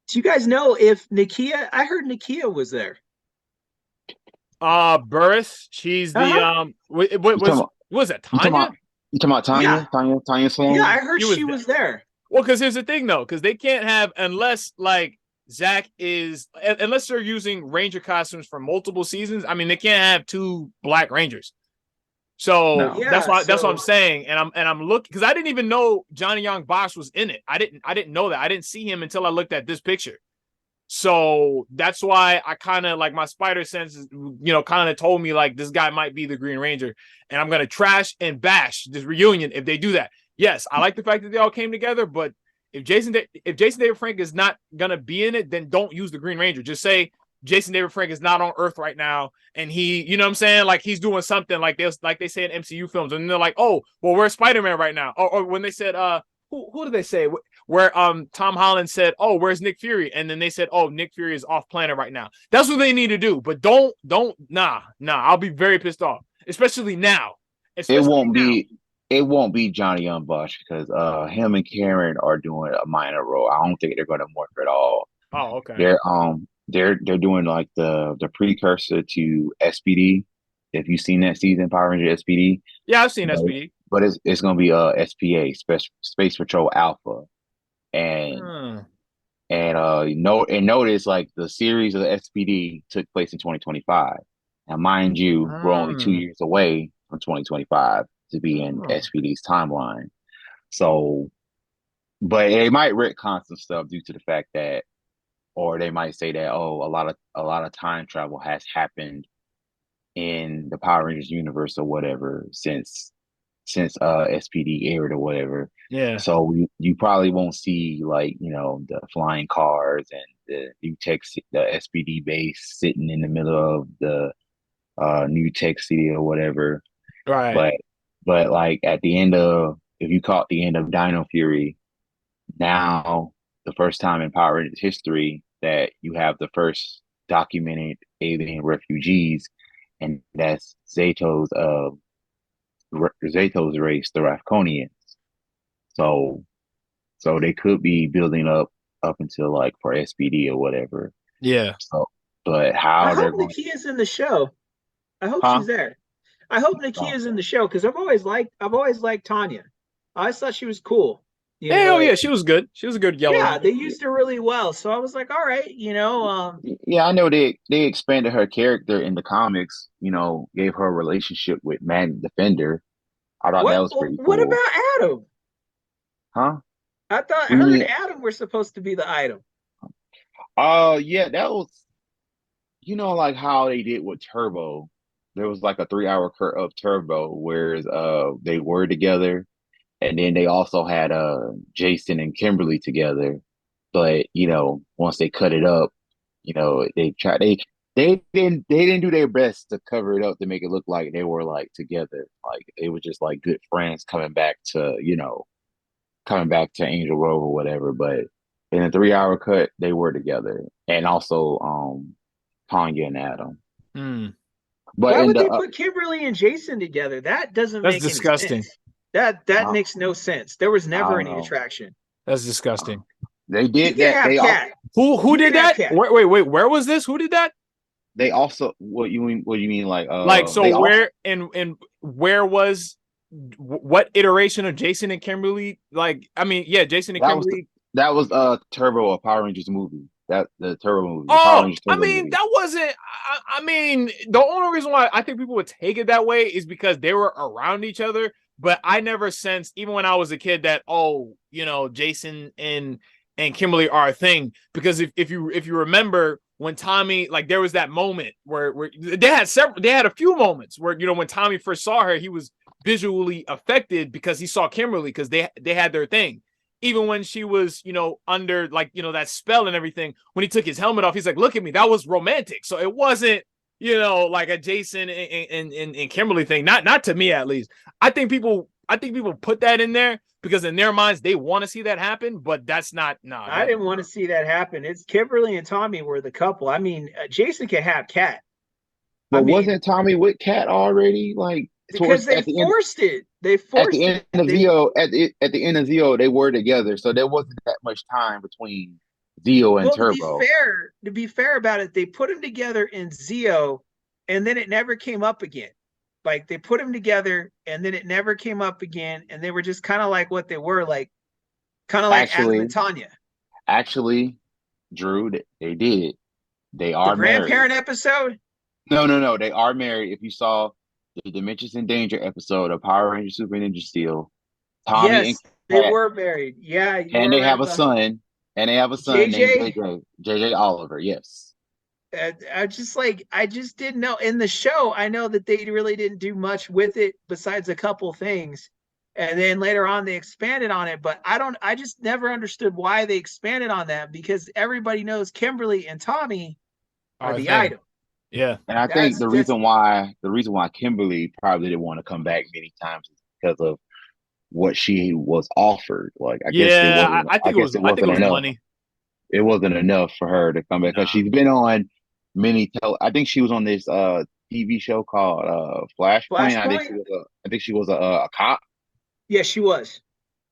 Do you guys know if Nakia? I heard Nakia was there.
Burris, she's the
Uh-huh.
what
you talking
was
about,
was that
you talking
Tanya?
about you talking about
Yeah,
Tanya
yeah,
Sloan?
I heard
She was
she
there.
was there.
Well, because here's the thing though, because they can't have unless like Zach is unless they're using Ranger costumes for multiple seasons. I mean, they can't have 2 Black Rangers. So
No.
that's
Yeah,
what I'm
so
saying, and I'm looking because I didn't even know Johnny Young Bosch was in it. I didn't know that. I didn't see him until I looked at this picture. So that's why I kind of like my spider senses, kind of told me like this guy might be the Green Ranger, and I'm gonna trash and bash this reunion if they do that. Yes, I like the fact that they all came together, but if Jason David Frank is not gonna be in it, then don't use the Green Ranger. Just say Jason David Frank is not on Earth right now, and he, you know what I'm saying, like he's doing something like they say in MCU films, and they're like, oh, well, where's Spider-Man right now? Or when they said, who did they say? Where Tom Holland said, "Oh, where's Nick Fury?" And then they said, "Oh, Nick Fury is off planet right now." That's what they need to do. But nah. I'll be very pissed off, especially now.
It
Especially
won't
now.
be it won't be Johnny Young Bosch because him and Karen are doing a minor role. I don't think they're gonna morph at all.
Oh, okay.
They're doing like the precursor to SPD. If you've seen that season, Power Ranger SPD,
Yeah, I've seen
but,
SPD.
but it's gonna be SPA, Space Patrol Alpha. And
Hmm.
notice like the series of the SPD took place in 2025. Now, mind you, we're only 2 years away from 2025 to be in
Oh.
SPD's timeline. So, but they might retcon some stuff due to the fact that, or they might say that, oh, a lot of time travel has happened in the Power Rangers universe or whatever since SPD aired or whatever.
Yeah.
So you probably won't see like, the flying cars and the new tech, the SPD base sitting in the middle of the new tech city or whatever.
Right.
But like at the end of, if you caught the end of Dino Fury, now the first time in Power Rangers history that you have the first documented alien refugees and that's Zato's race, the Rafconians. So they could be building up until like for SPD or whatever.
Yeah.
So, but
I
how they're
hope
going,
Nakia's in the show. I hope
huh?
she's there. I hope
Oh,
Nakia's in the show because I've always liked Tanya. I always thought she was cool. You know,
Hell yeah,
like
she was good. She was a good yellow
yeah,
ranger.
they used her really well. So I was like, all right,
yeah, I know they expanded her character in the comics. You know, gave her a relationship with Man Defender. I thought that was pretty
what
cool,
about Adam?
huh?
I thought
We
her and
mean,
Adam were supposed to be the item.
oh yeah, that was, like how they did with Turbo. There was like a 3 hour cut of Turbo, whereas they were together, and then they also had Jason and Kimberly together. But once they cut it up, they didn't do their best to cover it up to make it look like they were like together. Like they were just like good friends coming back to Angel Grove or whatever. But in a 3 hour cut, they were together, and also Tanya and Adam.
Mm,
But
Why
in
would
the
they put Kimberly and Jason together? That doesn't
that's
make any
disgusting.
sense. That
I,
makes no sense. There was
I
never
don't
any
know.
attraction.
That's disgusting.
They
He
did
can
that.
have
They all
cat.
Who
He
did
can have
that?
cat.
Wait, where was this? Who did that?
they also what you mean? What you mean? Like
Like, so
they also
where and where was what iteration of Jason and Kimberly? Like, I mean, yeah, Jason and
that was
Kimberly.
that was Turbo, a Power Rangers movie. That the Turbo movie, the Power
Oh,
Rangers
I
Turbo
mean,
movie.
that wasn't. I mean, the only reason why I think people would take it that way is because they were around each other. But I never sensed, even when I was a kid, that Jason and Kimberly are a thing. Because if you remember when Tammie, like, there was that moment where they had a few moments where when Tammie first saw her, he was visually affected because he saw Kimberly because they had their thing. Even when she was, under like, that spell and everything, when he took his helmet off, he's like, look at me. That was romantic. So it wasn't, like a Jason and Kimberly thing. Not to me, at least. I think people put that in there because in their minds, they want to see that happen, but that's not, nah,
I didn't want to see that happen. It's Kimberly and Tommy were the couple. I mean, Jason can have cat. I
But
mean,
wasn't Tommy with Cat already? Like
because
towards
they forced it. They
at the
forced
end
it.
of Zio at the end of Zio, they were together, so there wasn't that much time between Zio and
Well,
Turbo.
to be fair about it, they put them together in Zio, and then it never came up again. Like they put them together, and then it never came up again, and they were just kind of like what they were, like kind of like Adam and
Actually,
Tanya.
actually, Drew, they did. They
The
are married.
grandparent episode,
No, no, no. They are married. If you saw the Dimensions in Danger episode of Power Ranger Super Ninja Steel, Tommy and
yes, they
Cat,
were married. Yeah, you
and
are
they
right
have a
about
son, and they have a son named
JJ.
JJ Oliver. Yes.
I just didn't know. In the show, I know that they really didn't do much with it besides a couple things. And then later on they expanded on it, but I just never understood why they expanded on that because everybody knows Kimberly and Tommy are
our
the
thing.
item.
Yeah.
And I think
That's
the reason why Kimberly probably didn't want to come back many times is because of what she was offered. Like I guess it
Yeah,
wasn't.
I
I
think it
guess
was.
it
I think it
wasn't
was
enough.
money.
It wasn't enough for her to come back because
Nah.
she's been on I think she was on this TV show called Flashpoint.
Flashpoint.
I think she was a cop.
Yeah, she was.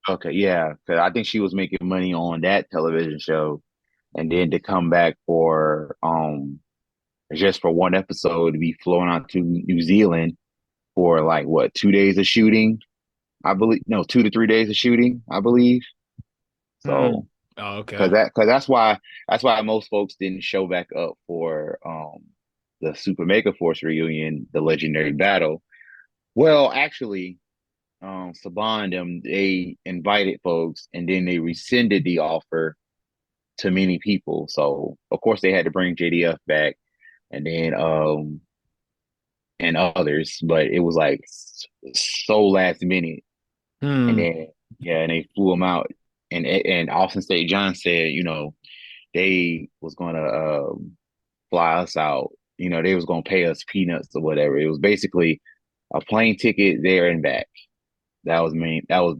Okay, yeah, because I think she was making money on that television show, and then to come back for just for one episode to be flown out to New Zealand for like what 2 days of shooting, I believe. No, 2 to 3 days of shooting, I believe.
Mm.
So
Oh,
because
okay.
that's why most folks didn't show back up for the Super Mega Force reunion, the Legendary Battle. Well, actually, Saban them they invited folks and then they rescinded the offer to many people. So of course they had to bring JDF back and then and others, but it was like so last minute. And
Hmm.
then yeah, and they flew them out. And Austin State John said, they was gonna fly us out. They was gonna pay us peanuts or whatever. It was basically a plane ticket there and back. That was mean. That was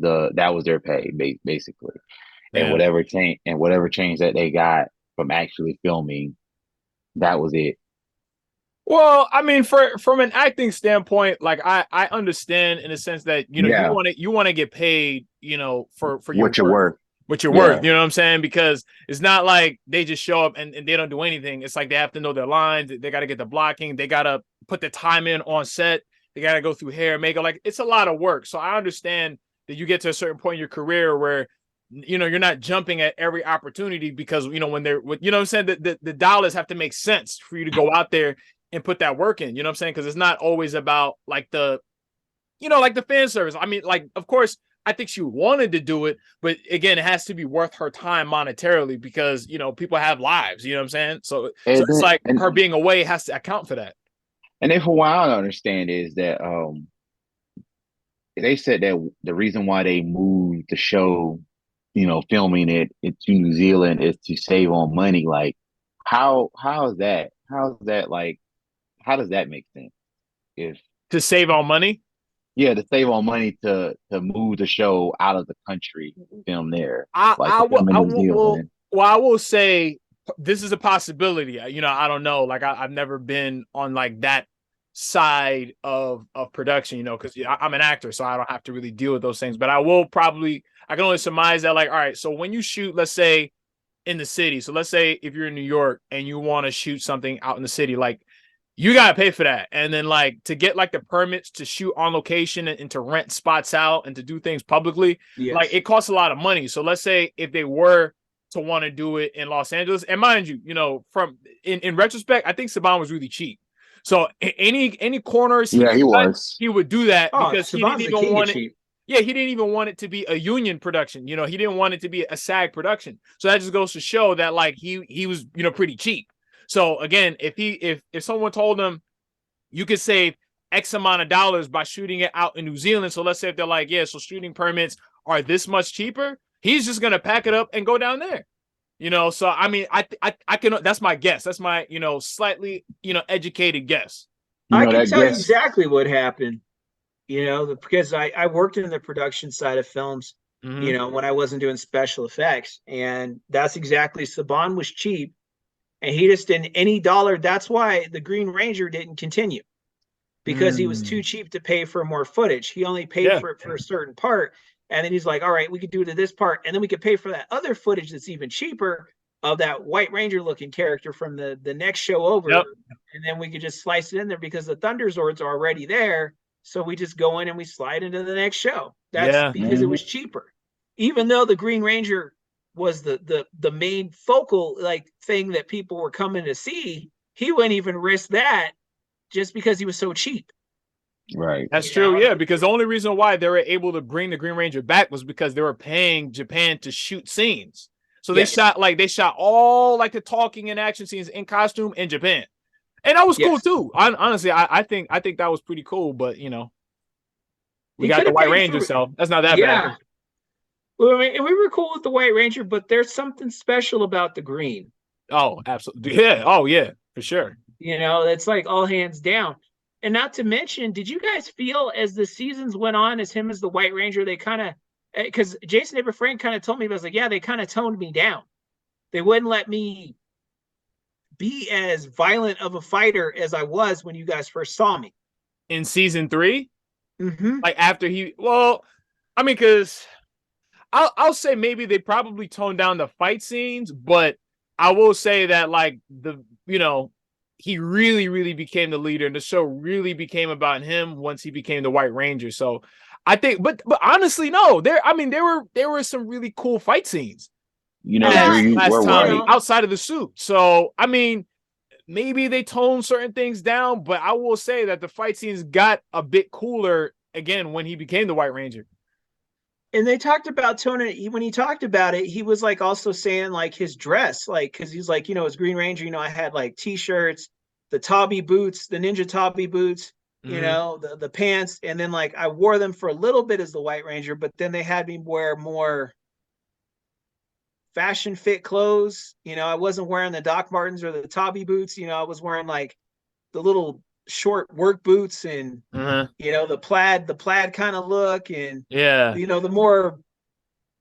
their pay basically, and
Damn.
whatever change that they got from actually filming, that was it.
Well, I mean, from an acting standpoint, like I understand in a sense that
Yeah,
you want to get paid, for your
what you're
work,
worth.
what you're
Yeah,
worth. You know what I'm saying? Because it's not like they just show up and they don't do anything. It's like they have to know their lines. They got to get the blocking. They got to put the time in on set. They got to go through hair, makeup. Like it's a lot of work. So I understand that you get to a certain point in your career where you're not jumping at every opportunity because when they're you know what I'm saying, the dollars have to make sense for you to go out there and put that work in. You know what I'm saying? Because it's not always about like like the fan service. I mean, like, of course, I think she wanted to do it, but again, it has to be worth her time monetarily because people have lives. You know what I'm saying? So
and
it's
then,
like her being away has to account for that.
and then for what I don't understand is that they said that the reason why they moved the show, filming it to New Zealand is to save on money. Like, how is that? How is that like? How does that make sense? If
To save on money.
Yeah, to save on money to move the show out of the country, film there,
I
like
I
to
will
film in
I
New
will well,
Zealand.
well I will say this is a possibility. I don't know. Like I've never been on like that side of production. Because I'm an actor, so I don't have to really deal with those things. But I can only surmise that, like, all right, so when you shoot, let's say in the city, so let's say if you're in New York and you want to shoot something out in the city, like you gotta pay for that. And then like to get like the permits to shoot on location and to rent spots out and to do things publicly, like
Yes.
it costs a lot of money. So let's say if they were to want to do it in Los Angeles, and mind you, from in retrospect, I think Saban was really cheap. So any corners he
Yeah,
could
he
cut,
was.
he would do that
Oh,
because he didn't
Saban's the
even
king of
want it.
cheap.
Yeah, he didn't even want it to be a union production. He didn't want it to be a SAG production. So that just goes to show that like he was pretty cheap. So again, if someone told him you could save X amount of dollars by shooting it out in New Zealand. So let's say if they're like, yeah, so shooting permits are this much cheaper. He's just gonna pack it up and go down there. So I mean, I can. That's my guess. That's my slightly educated guess.
You
I
know
can
that
tell you
guess.
exactly what happened, because I worked in the production side of films,
Mm-hmm.
when I wasn't doing special effects. And that's exactly, Saban was cheap and he just didn't any dollar. That's why the Green Ranger didn't continue, because he was too
Mm.
cheap to pay for more footage. He only paid
Yeah.
for it for a certain part. And then he's like, all right, we could do it to this part. And then we could pay for that other footage that's even cheaper of that White Ranger looking character from the next show over.
Yep.
And then we could just slice it in there because the Thunder Zords are already there. So we just go in and we slide into the next show. That's
Yeah.
because it
Mhm.
was cheaper. Even though the Green Ranger was the main focal like thing that people were coming to see, he wouldn't even risk that just because he was so cheap.
Right.
That's true. Yeah, because the only reason why they were able to bring the Green Ranger back was because they were paying Japan to shoot scenes. So they
Yes.
shot all like the talking and action scenes in costume in Japan. And that was cool
Yes.
too. Honestly, I think that was pretty cool. But we
He
got
could
the
have
White
paid
Ranger,
for it.
so that's not that bad.
Yeah. Well, I mean, and we were cool with the White Ranger, but there's something special about the green.
Oh, absolutely. Yeah. Oh, yeah, for sure.
It's like all hands down. And not to mention, did you guys feel as the seasons went on, as him as the White Ranger, they kind of, because Jason David Frank kind of told me, I was like, yeah, they kind of toned me down. They wouldn't let me be as violent of a fighter as I was when you guys first saw me.
In season 3,
Mm-hmm.
like after well, I mean, because I'll say maybe they probably toned down the fight scenes, but I will say that like he really, really became the leader, and the show really became about him once he became the White Ranger. So I think, but honestly, no, there were some really cool fight scenes
Yeah,
as
Where were
Tammie
they?
outside of the suit. So I mean, maybe they toned certain things down, but I will say that the fight scenes got a bit cooler again when he became the White Ranger.
and they talked about Tony when he talked about it. He was like also saying like his dress, like because he's like as Green Ranger, I had like t-shirts, the Tabi boots, the Ninja Tabi boots,
Mm-hmm.
the pants, and then like I wore them for a little bit as the White Ranger, but then they had me wear more fashion fit clothes. I wasn't wearing the Doc Martens or the Tabi boots. I was wearing like the little short work boots and
Uh-huh.
the plaid kind of look and
Yeah.
the more,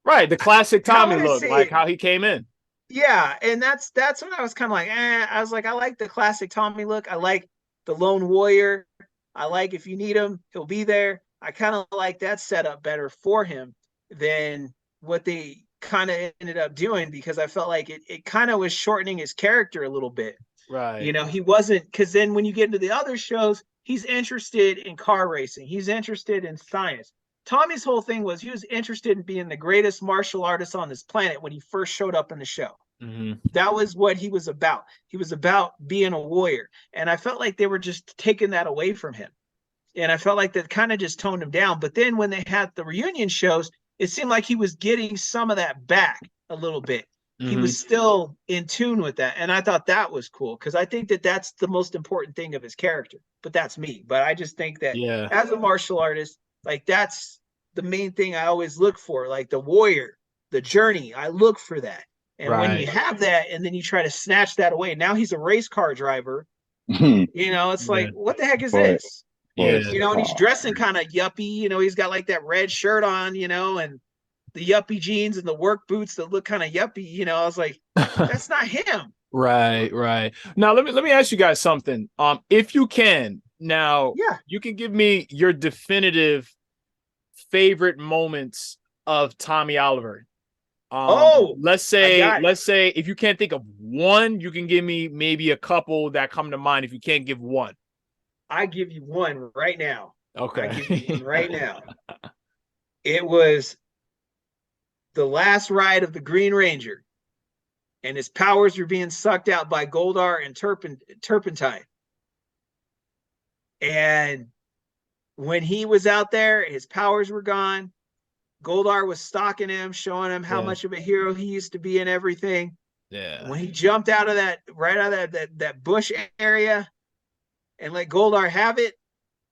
Right, the classic
how
Tommy
would I
look,
say
like
it?
how he came in.
Yeah, and that's when I was kind of like, I was like, I like the classic Tommy look. I like the lone warrior. I like if you need him, he'll be there. I kind of like that setup better for him than what they kind of ended up doing, because I felt like it kind of was shortening his character a little bit.
Right.
You know, he wasn't, because then when you get into the other shows, he's interested in car racing. He's interested in science. Tommy's whole thing was he was interested in being the greatest martial artist on this planet when he first showed up in the show. That was what he was about. He was about being a warrior. And I felt like they were just taking that away from him. And I felt like that kind of just toned him down. But then when they had the reunion shows, it seemed like he was getting some of that back a little bit. He was still in tune with that. And I thought that was cool, because I think that that's the most important thing of his character. But that's me. But I just think that as a martial artist, like that's the main thing I always look for, like the warrior, the journey. I look for that. And when you have that and then you try to snatch that away, now he's a race car driver. You know, it's like, what the heck is this? You know, and he's dressing kind of yuppie. You know, he's got like that red shirt on, you know, and the yuppie jeans and the work boots that look kind of yuppie. You know, I was like, that's not him.
Right. Now let me ask you guys something. If you can, now you can give me your definitive favorite moments of Tommy Oliver. Let's say if you can't think of one, you can give me maybe a couple that come to mind. If you can't give one,
I give you one right now.
Okay,
I give you one right now. It was the last ride of the Green Ranger, and his powers were being sucked out by Goldar and Turpentine. And when he was out there, his powers were gone. Goldar was stalking him, showing him how much of a hero he used to be and everything. When he jumped out of that bush area and let Goldar have it,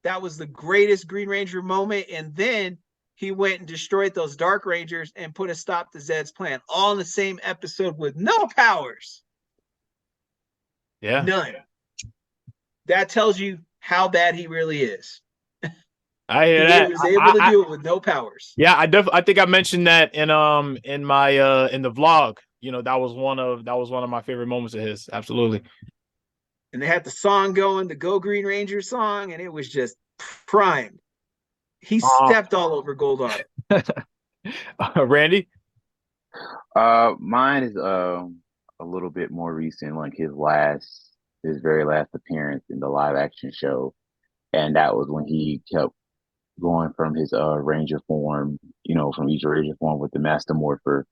that was the greatest Green Ranger moment. And then he went and destroyed those Dark Rangers and put a stop to Zed's plan, all in the same episode with no powers. None. That tells you how bad he really is.
I hear that.
He was able to do it with no powers.
Yeah, I think I mentioned that in my in the vlog. You know, that was one of my favorite moments of his. Absolutely.
And they had the song going, the Go Green Ranger song, and it was just prime. He stepped all over Goldar.
Randy?
Mine is a little bit more recent, like his very last appearance in the live action show. And that was when he kept going from his Ranger form, you know, from each Ranger form with the Master Morpher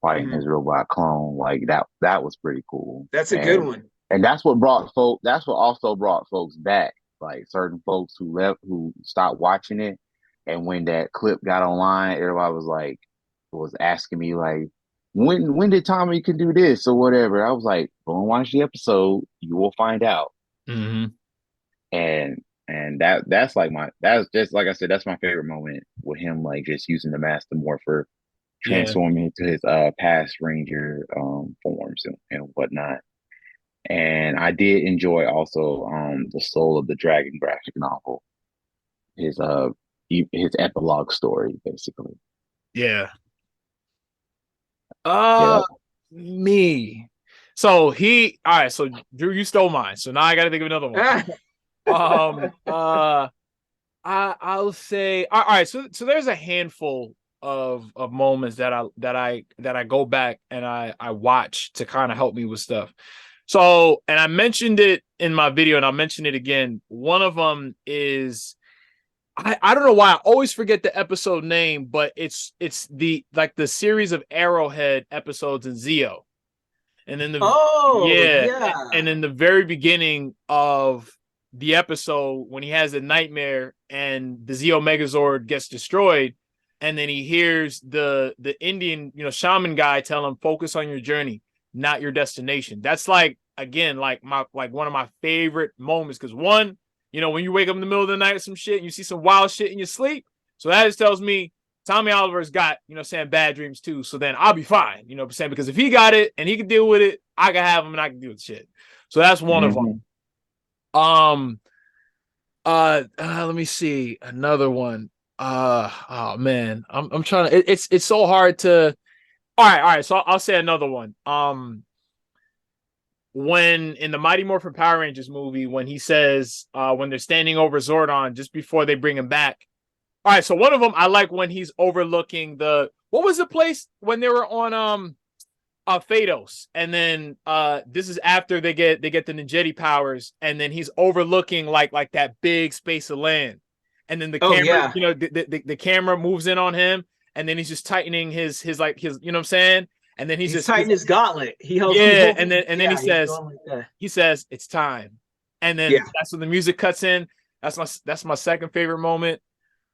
fighting his robot clone. Like that was pretty cool.
That's a good one.
And that's what also brought folks back. Like certain folks who stopped watching it. And when that clip got online, everybody was asking me like, when did Tommy can do this or whatever? I was like, go and watch the episode, you will find out. And that's just like I said, that's my favorite moment with him, like just using the Master Morpher, transforming into his past Ranger forms and whatnot. And I did enjoy also the Soul of the Dragon graphic novel, his epilogue story, basically.
Me. So all right, so Drew, you stole mine. So now I gotta think of another one. I'll say all right, so there's a handful of moments that I go back and I watch to kind of help me with stuff. So, and I mentioned it in my video and I'll mention it again. One of them is I don't know why I always forget the episode name, but it's the series of Arrowhead episodes in Zeo. And then and in the very beginning of the episode when he has a nightmare and the Zeo Megazord gets destroyed, and then he hears the Indian, shaman guy tell him, focus on your journey, not your destination. That's like, again, like one of my favorite moments, because one, when you wake up in the middle of the night or some shit and you see some wild shit in your sleep, so that just tells me Tommy Oliver's got, bad dreams too. So then I'll be fine, because if he got it and he can deal with it, I can have him and I can deal with shit. So that's one of them. Let me see another one. Oh man, I'm trying to. It's so hard to. All right. So I'll say another one. when in the Mighty Morphin Power Rangers movie, when he says, when they're standing over Zordon just before they bring him back. All right, so one of them I like when he's overlooking what was the place when they were on Phaedos, and then this is after they get the Ninjetti powers, and then he's overlooking like that big space of land, and then the camera, the camera moves in on him, and then he's just tightening his you know what I'm saying, and then he's just
tightening his gauntlet.
And then he says it's time, and then that's when the music cuts in. That's my second favorite moment.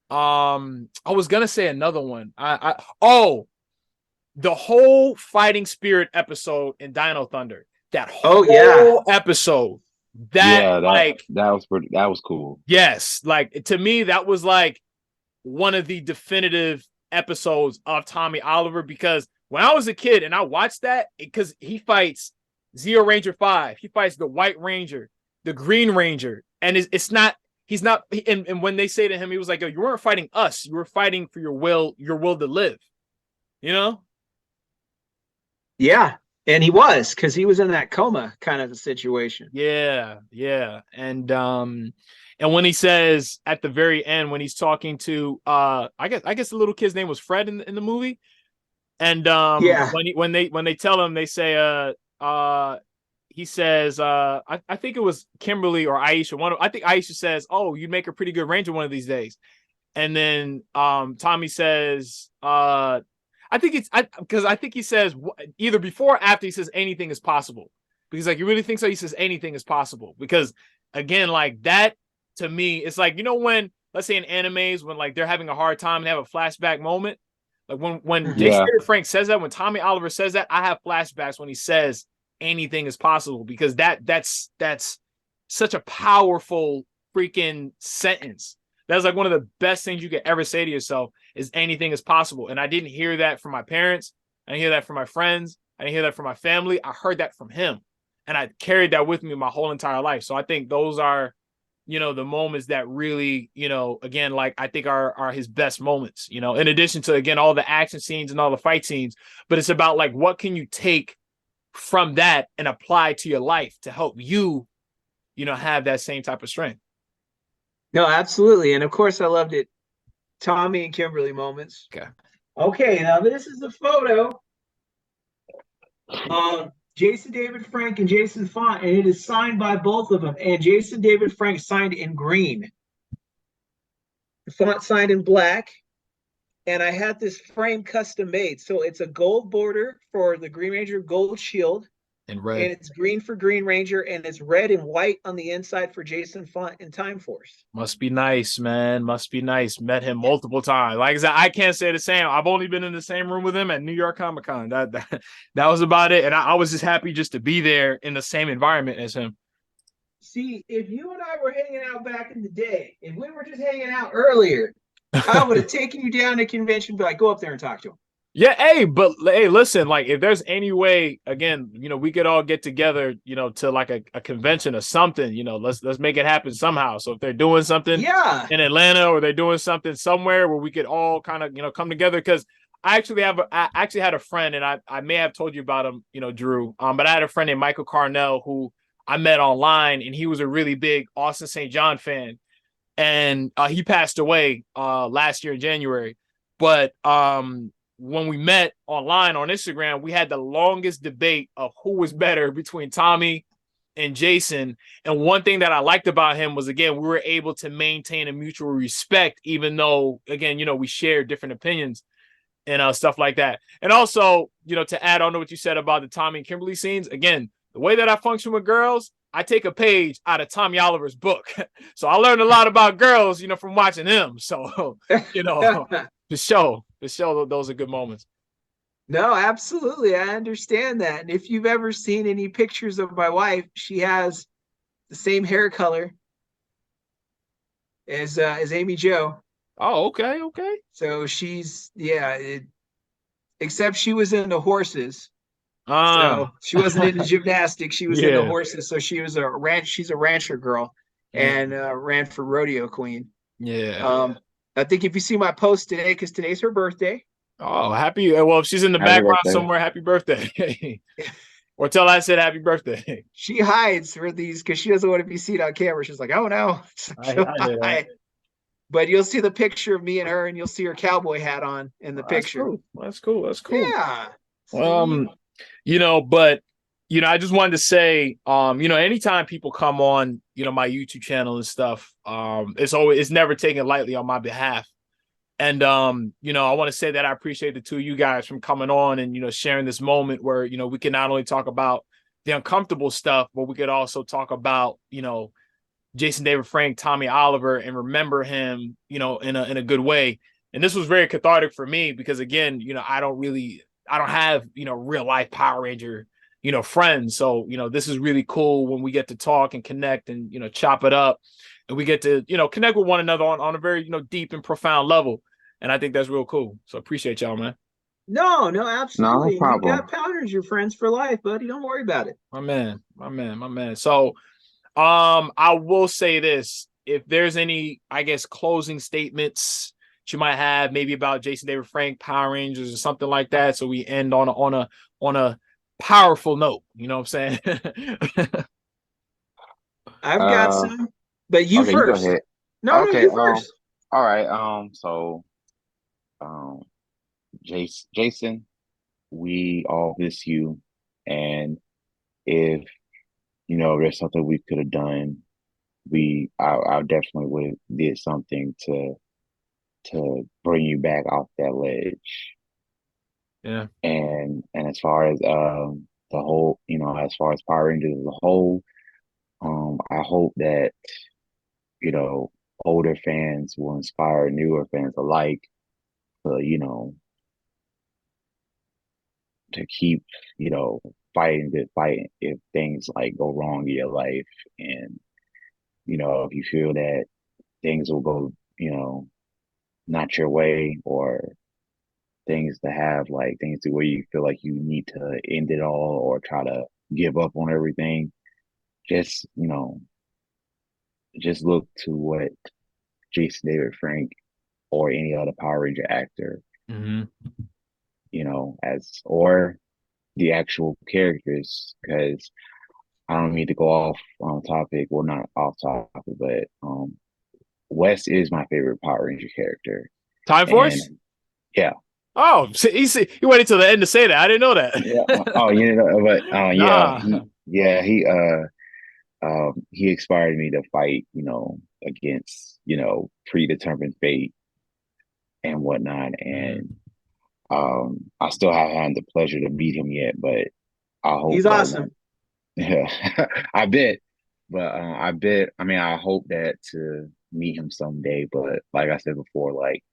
I was gonna say another one. The whole fighting spirit episode in Dino Thunder. That whole episode. That
was cool.
Yes, like to me, that was like one of the definitive episodes of Tommy Oliver, because when I was a kid and I watched that, because he fights Zeo Ranger 5, he fights the White Ranger, the Green Ranger, and he's not. And when they say to him, he was like, "Yo, you weren't fighting us. You were fighting for your will to live." You know?
Yeah, and he was, because he was in that coma kind of a situation.
Yeah. And when he says at the very end, when he's talking to I guess the little kid's name was Fred in the movie. And when they tell him, they say he says I think it was Kimberly or Aisha. I think Aisha says, "Oh, you'd make a pretty good ranger one of these days." And then Tommy says I think he says either before or after, he says anything is possible. Because like, you really think so? He says anything is possible. Because again, like that to me, it's like, you know, when let's say in animes, when like they're having a hard time and have a flashback moment, like when Jason David Frank says that, when Tommy Oliver says that, I have flashbacks when he says anything is possible, because that's such a powerful freaking sentence. That's like one of the best things you could ever say to yourself, is anything is possible. And I didn't hear that from my parents. I didn't hear that from my friends. I didn't hear that from my family. I heard that from him. And I carried that with me my whole entire life. So I think those are, you know, the moments that really, you know, again, like I think are his best moments, you know, in addition to, again, all the action scenes and all the fight scenes. But it's about like, what can you take from that and apply to your life to help you, you know, have that same type of strength.
No, absolutely. And of course, I loved it. Tommy and Kimberly moments. Okay, now this is a photo of Jason David Frank and Jason Faunt, and it is signed by both of them. And Jason David Frank signed in green. The font signed in black. And I had this frame custom made. So it's a gold border for the Green Ranger gold shield.
And red.
And it's green for Green Ranger, and it's red and white on the inside for Jason Faunt and Time Force.
Must be nice, man. Must be nice. Met him multiple times. Like I said, I can't say the same. I've only been in the same room with him at New York Comic Con. That was about it. And I was just happy just to be there in the same environment as him.
See, if you and I were hanging out back in the day, if we were just hanging out earlier, I would have taken you down to convention, but go up there and talk to him.
Yeah, hey, listen, like if there's any way, again, you know, we could all get together, you know, to like a convention or something, you know, let's make it happen somehow. So if they're doing something in Atlanta, or they're doing something somewhere where we could all kind of, you know, come together, because I actually had a friend, and I may have told you about him, you know, Drew, but I had a friend named Michael Carnell who I met online, and he was a really big Austin St. John fan, and he passed away last year in January, but when we met online on Instagram, we had the longest debate of who was better between Tommy and Jason. And one thing that I liked about him was, again, we were able to maintain a mutual respect, even though, again, you know, we shared different opinions and stuff like that. And also, you know, to add on to what you said about the Tommy and Kimberly scenes, again, the way that I function with girls, I take a page out of Tommy Oliver's book. So I learned a lot about girls, you know, from watching him. So, you know, to show those are good moments.
No, absolutely. I understand that. And if you've ever seen any pictures of my wife, she has the same hair color as Amy Jo.
Oh, okay.
So she's, except she was into horses. So she wasn't into gymnastics. She was into horses. So she was she's a rancher girl, and ran for rodeo queen.
Yeah.
I think if you see my post today, because today's her birthday.
Oh, happy. Well, if she's in the background somewhere, happy birthday. Or tell I said happy birthday.
She hides for these because she doesn't want to be seen on camera. She's like, oh no.
I hear that.
But you'll see the picture of me and her, and you'll see her cowboy hat on in the picture.
Cool. That's cool. That's cool.
Yeah.
But I just wanted to say, anytime people come on, my YouTube channel and stuff, it's never taken lightly on my behalf. And I want to say that I appreciate the two of you guys from coming on and sharing this moment where we can not only talk about the uncomfortable stuff, but we could also talk about Jason David Frank, Tommy Oliver, and remember him in a good way. And this was very cathartic for me because again, I don't have real life Power Ranger friends. So this is really cool when we get to talk and connect and chop it up, and we get to connect with one another on a very deep and profound level. And I think that's real cool. So appreciate y'all, man.
No, absolutely.
No problem.
You got Power Rangers friends for life, buddy. Don't worry about it.
My man. So I will say this. If there's any, I guess, closing statements you might have, maybe about Jason David Frank, Power Rangers, or something like that, so we end on a powerful note. You know what I'm saying?
I've
got some, but you first.
You go ahead.
No, you first.
All right. So, Jason, we all miss you, and if there's something we could have done, I definitely would have did something to bring you back off that ledge.
Yeah.
And as far as the whole, as far as Power Rangers as a whole, I hope that older fans will inspire newer fans alike to keep fighting the fight if things like go wrong in your life, and if you feel that things will go not your way, or things to where you feel like you need to end it all or try to give up on everything, just just look to what Jason David Frank or any other Power Ranger actor, or the actual characters, because I don't mean to go off on topic, well, not off topic, but Wes is my favorite Power Ranger character.
Time Force?
Yeah.
Oh, he waited till the end to say that. I didn't know that.
Yeah. He inspired me to fight, against, predetermined fate and whatnot. And I still haven't had the pleasure to meet him yet, but I hope
he's awesome.
Yeah, I bet. But I hope that to meet him someday. But like I said before, like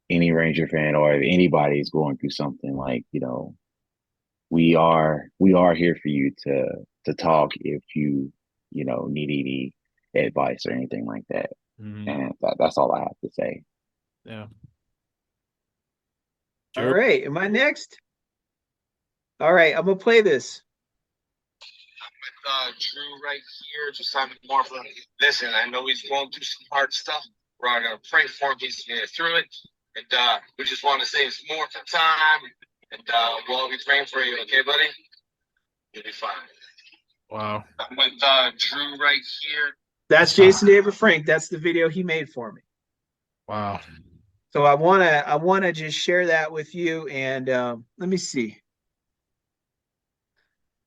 any Ranger fan, or if anybody is going through something, we are here for you to talk if you need any advice or anything like that. And that's all I have to say.
Yeah.
All right. Am I next? All right. I'm gonna play this.
I'm with Drew right here, just Simon Morphin. Listen, I know he's going through some hard stuff. We're all gonna pray for him. He's getting through it, and we just want to save some more time. And we'll all be praying for you, okay, buddy? You'll be fine.
Wow.
I'm with Drew right here.
That's Jason David Frank. That's the video he made for me.
Wow.
So I wanna just share that with you. And let me see.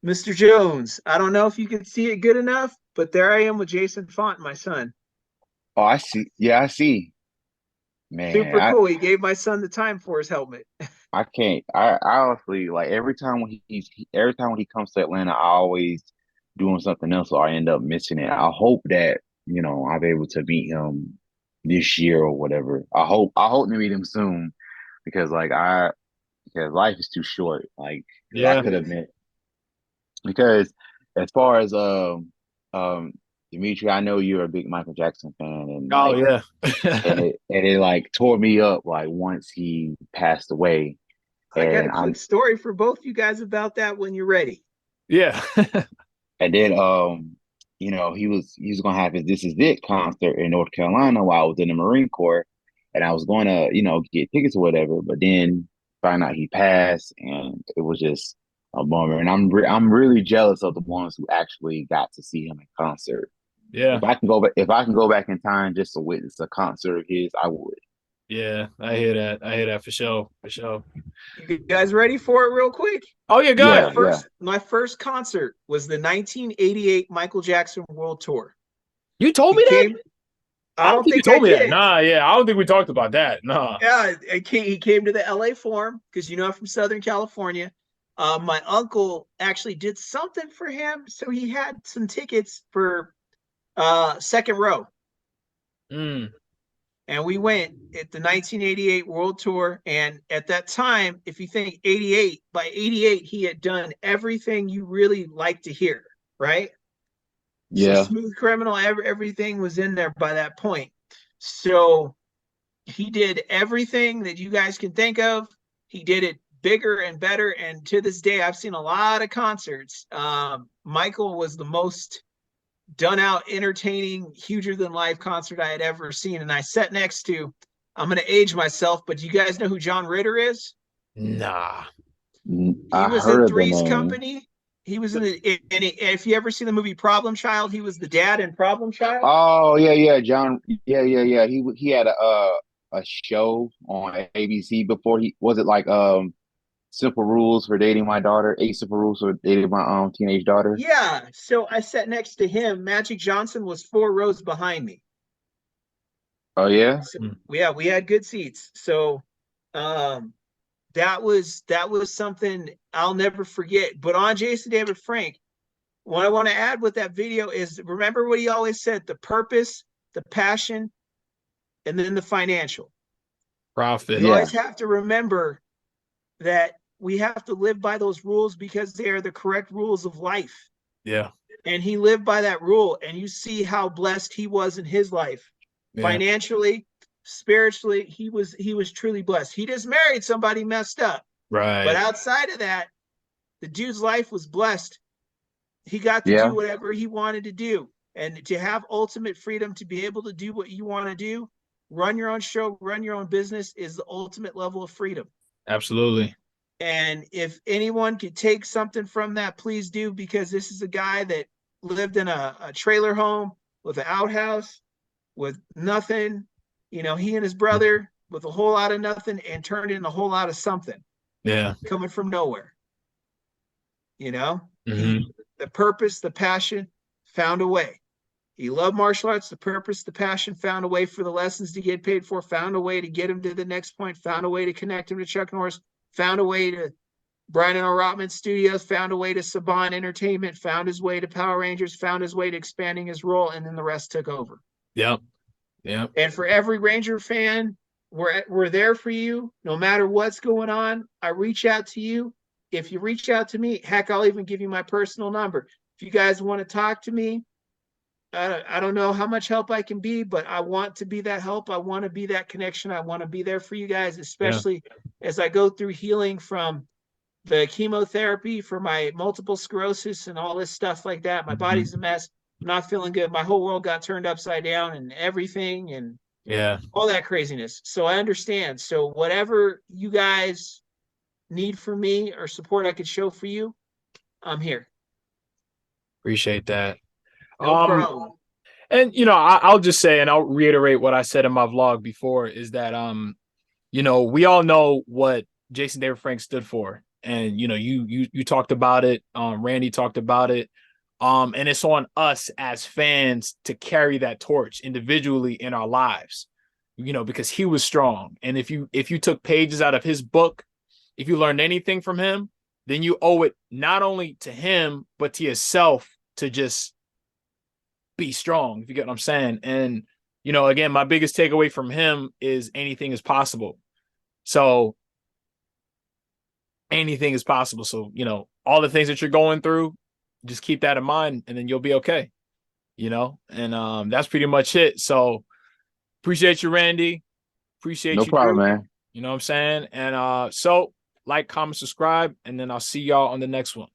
Mr. Jones, I don't know if you can see it good enough, but there I am with Jason Faunt, my son.
Oh, I see. Yeah, I see. Man,
super cool. He gave my son the Time Force helmet.
I can't. I honestly, like, every time when he comes to Atlanta, I always doing something else, or I end up missing it. I hope that I'm able to meet him this year or whatever. I hope to meet him soon, because because life is too short. Like, I could have met. Because as far as Dimitri, I know you're a big Michael Jackson fan, and and it like tore me up like once he passed away.
I got a quick story for both you guys about that when you're ready.
Yeah.
And then he was gonna have his This Is It concert in North Carolina while I was in the Marine Corps, and I was gonna get tickets or whatever, but then find out he passed, and it was just a bummer. And I'm really jealous of the ones who actually got to see him in concert.
Yeah.
If I can go back in time just to witness a concert of his, I would.
Yeah, I hear that. I hear that for sure. For sure.
You guys ready for it real quick?
Oh, yeah, go
Yeah,
ahead.
My first concert was the 1988 Michael Jackson World Tour.
You told me that?
I don't think
you told
I
me
did.
that. Nah, yeah, I don't think we talked about that. Nah.
Yeah, he came to the LA Forum because I'm from Southern California. My uncle actually did something for him, so he had some tickets for second row.
Mm.
And we went at the 1988 World Tour. And at that time, if you think 88, by 88, he had done everything you really like to hear, right?
yeah.
So Smooth Criminal, everything was in there by that point. So he did everything that you guys can think of. He did it bigger and better. And to this day, I've seen a lot of concerts. Michael was the most done out, entertaining, huger than life concert I had ever seen. And I sat next to, I'm going to age myself, but do you guys know who John Ritter is?
Nah.
He was in Three's Company. He was in the, and if you ever seen the movie Problem Child, he was the dad in Problem Child.
Oh yeah, John. Yeah. He had a show on ABC before he was it like Simple Rules for Dating My Daughter, 8 Simple Rules for Dating My Teenage Daughter.
Yeah. So I sat next to him. Magic Johnson was 4 rows behind me.
Oh yeah.
So, yeah, we had good seats. So that was something I'll never forget. But on Jason David Frank, what I want to add with that video is remember what he always said: the purpose, the passion, and then the financial.
Profit.
You always have to remember that we have to live by those rules because they are the correct rules of life.
Yeah.
And he lived by that rule. And you see how blessed he was in his life. Yeah. Financially, spiritually, he was truly blessed. He just married somebody messed up.
Right.
But outside of that, the dude's life was blessed. He got to do whatever he wanted to do. And to have ultimate freedom to be able to do what you want to do, run your own show, run your own business is the ultimate level of freedom.
Absolutely.
And if anyone could take something from that, please do, because this is a guy that lived in a trailer home with an outhouse with nothing. He and his brother with a whole lot of nothing and turned in a whole lot of something.
Yeah.
Coming from nowhere.
Mm-hmm.
The purpose, the passion, found a way. He loved martial arts, the purpose, the passion, found a way for the lessons to get paid for, found a way to get him to the next point, found a way to connect him to Chuck Norris, found a way to Brian and Rotman Studios, found a way to Saban Entertainment, found his way to Power Rangers, found his way to expanding his role, and then the rest took over.
Yep.
And for every Ranger fan, we're there for you, no matter what's going on. I reach out to you. If you reach out to me, heck, I'll even give you my personal number. If you guys want to talk to me, I don't know how much help I can be, but I want to be that help. I want to be that connection. I want to be there for you guys, especially as I go through healing from the chemotherapy for my multiple sclerosis and all this stuff like that. My body's a mess. I'm not feeling good. My whole world got turned upside down and everything and all that craziness. So I understand. So whatever you guys need from me or support I could show for you, I'm here.
Appreciate that.
No problem.
And I'll just say, and I'll reiterate what I said in my vlog before, is that we all know what Jason David Frank stood for, and you talked about it. Randy talked about it. And it's on us as fans to carry that torch individually in our lives, because he was strong. And if you took pages out of his book, if you learned anything from him, then you owe it not only to him, but to yourself to just be strong, if you get what I'm saying. And, again, my biggest takeaway from him is anything is possible. So anything is possible. So, all the things that you're going through, just keep that in mind and then you'll be okay, and that's pretty much it. So appreciate you, Randy. Appreciate you.
No problem, man.
You know what I'm saying? And so like, comment, subscribe, and then I'll see y'all on the next one.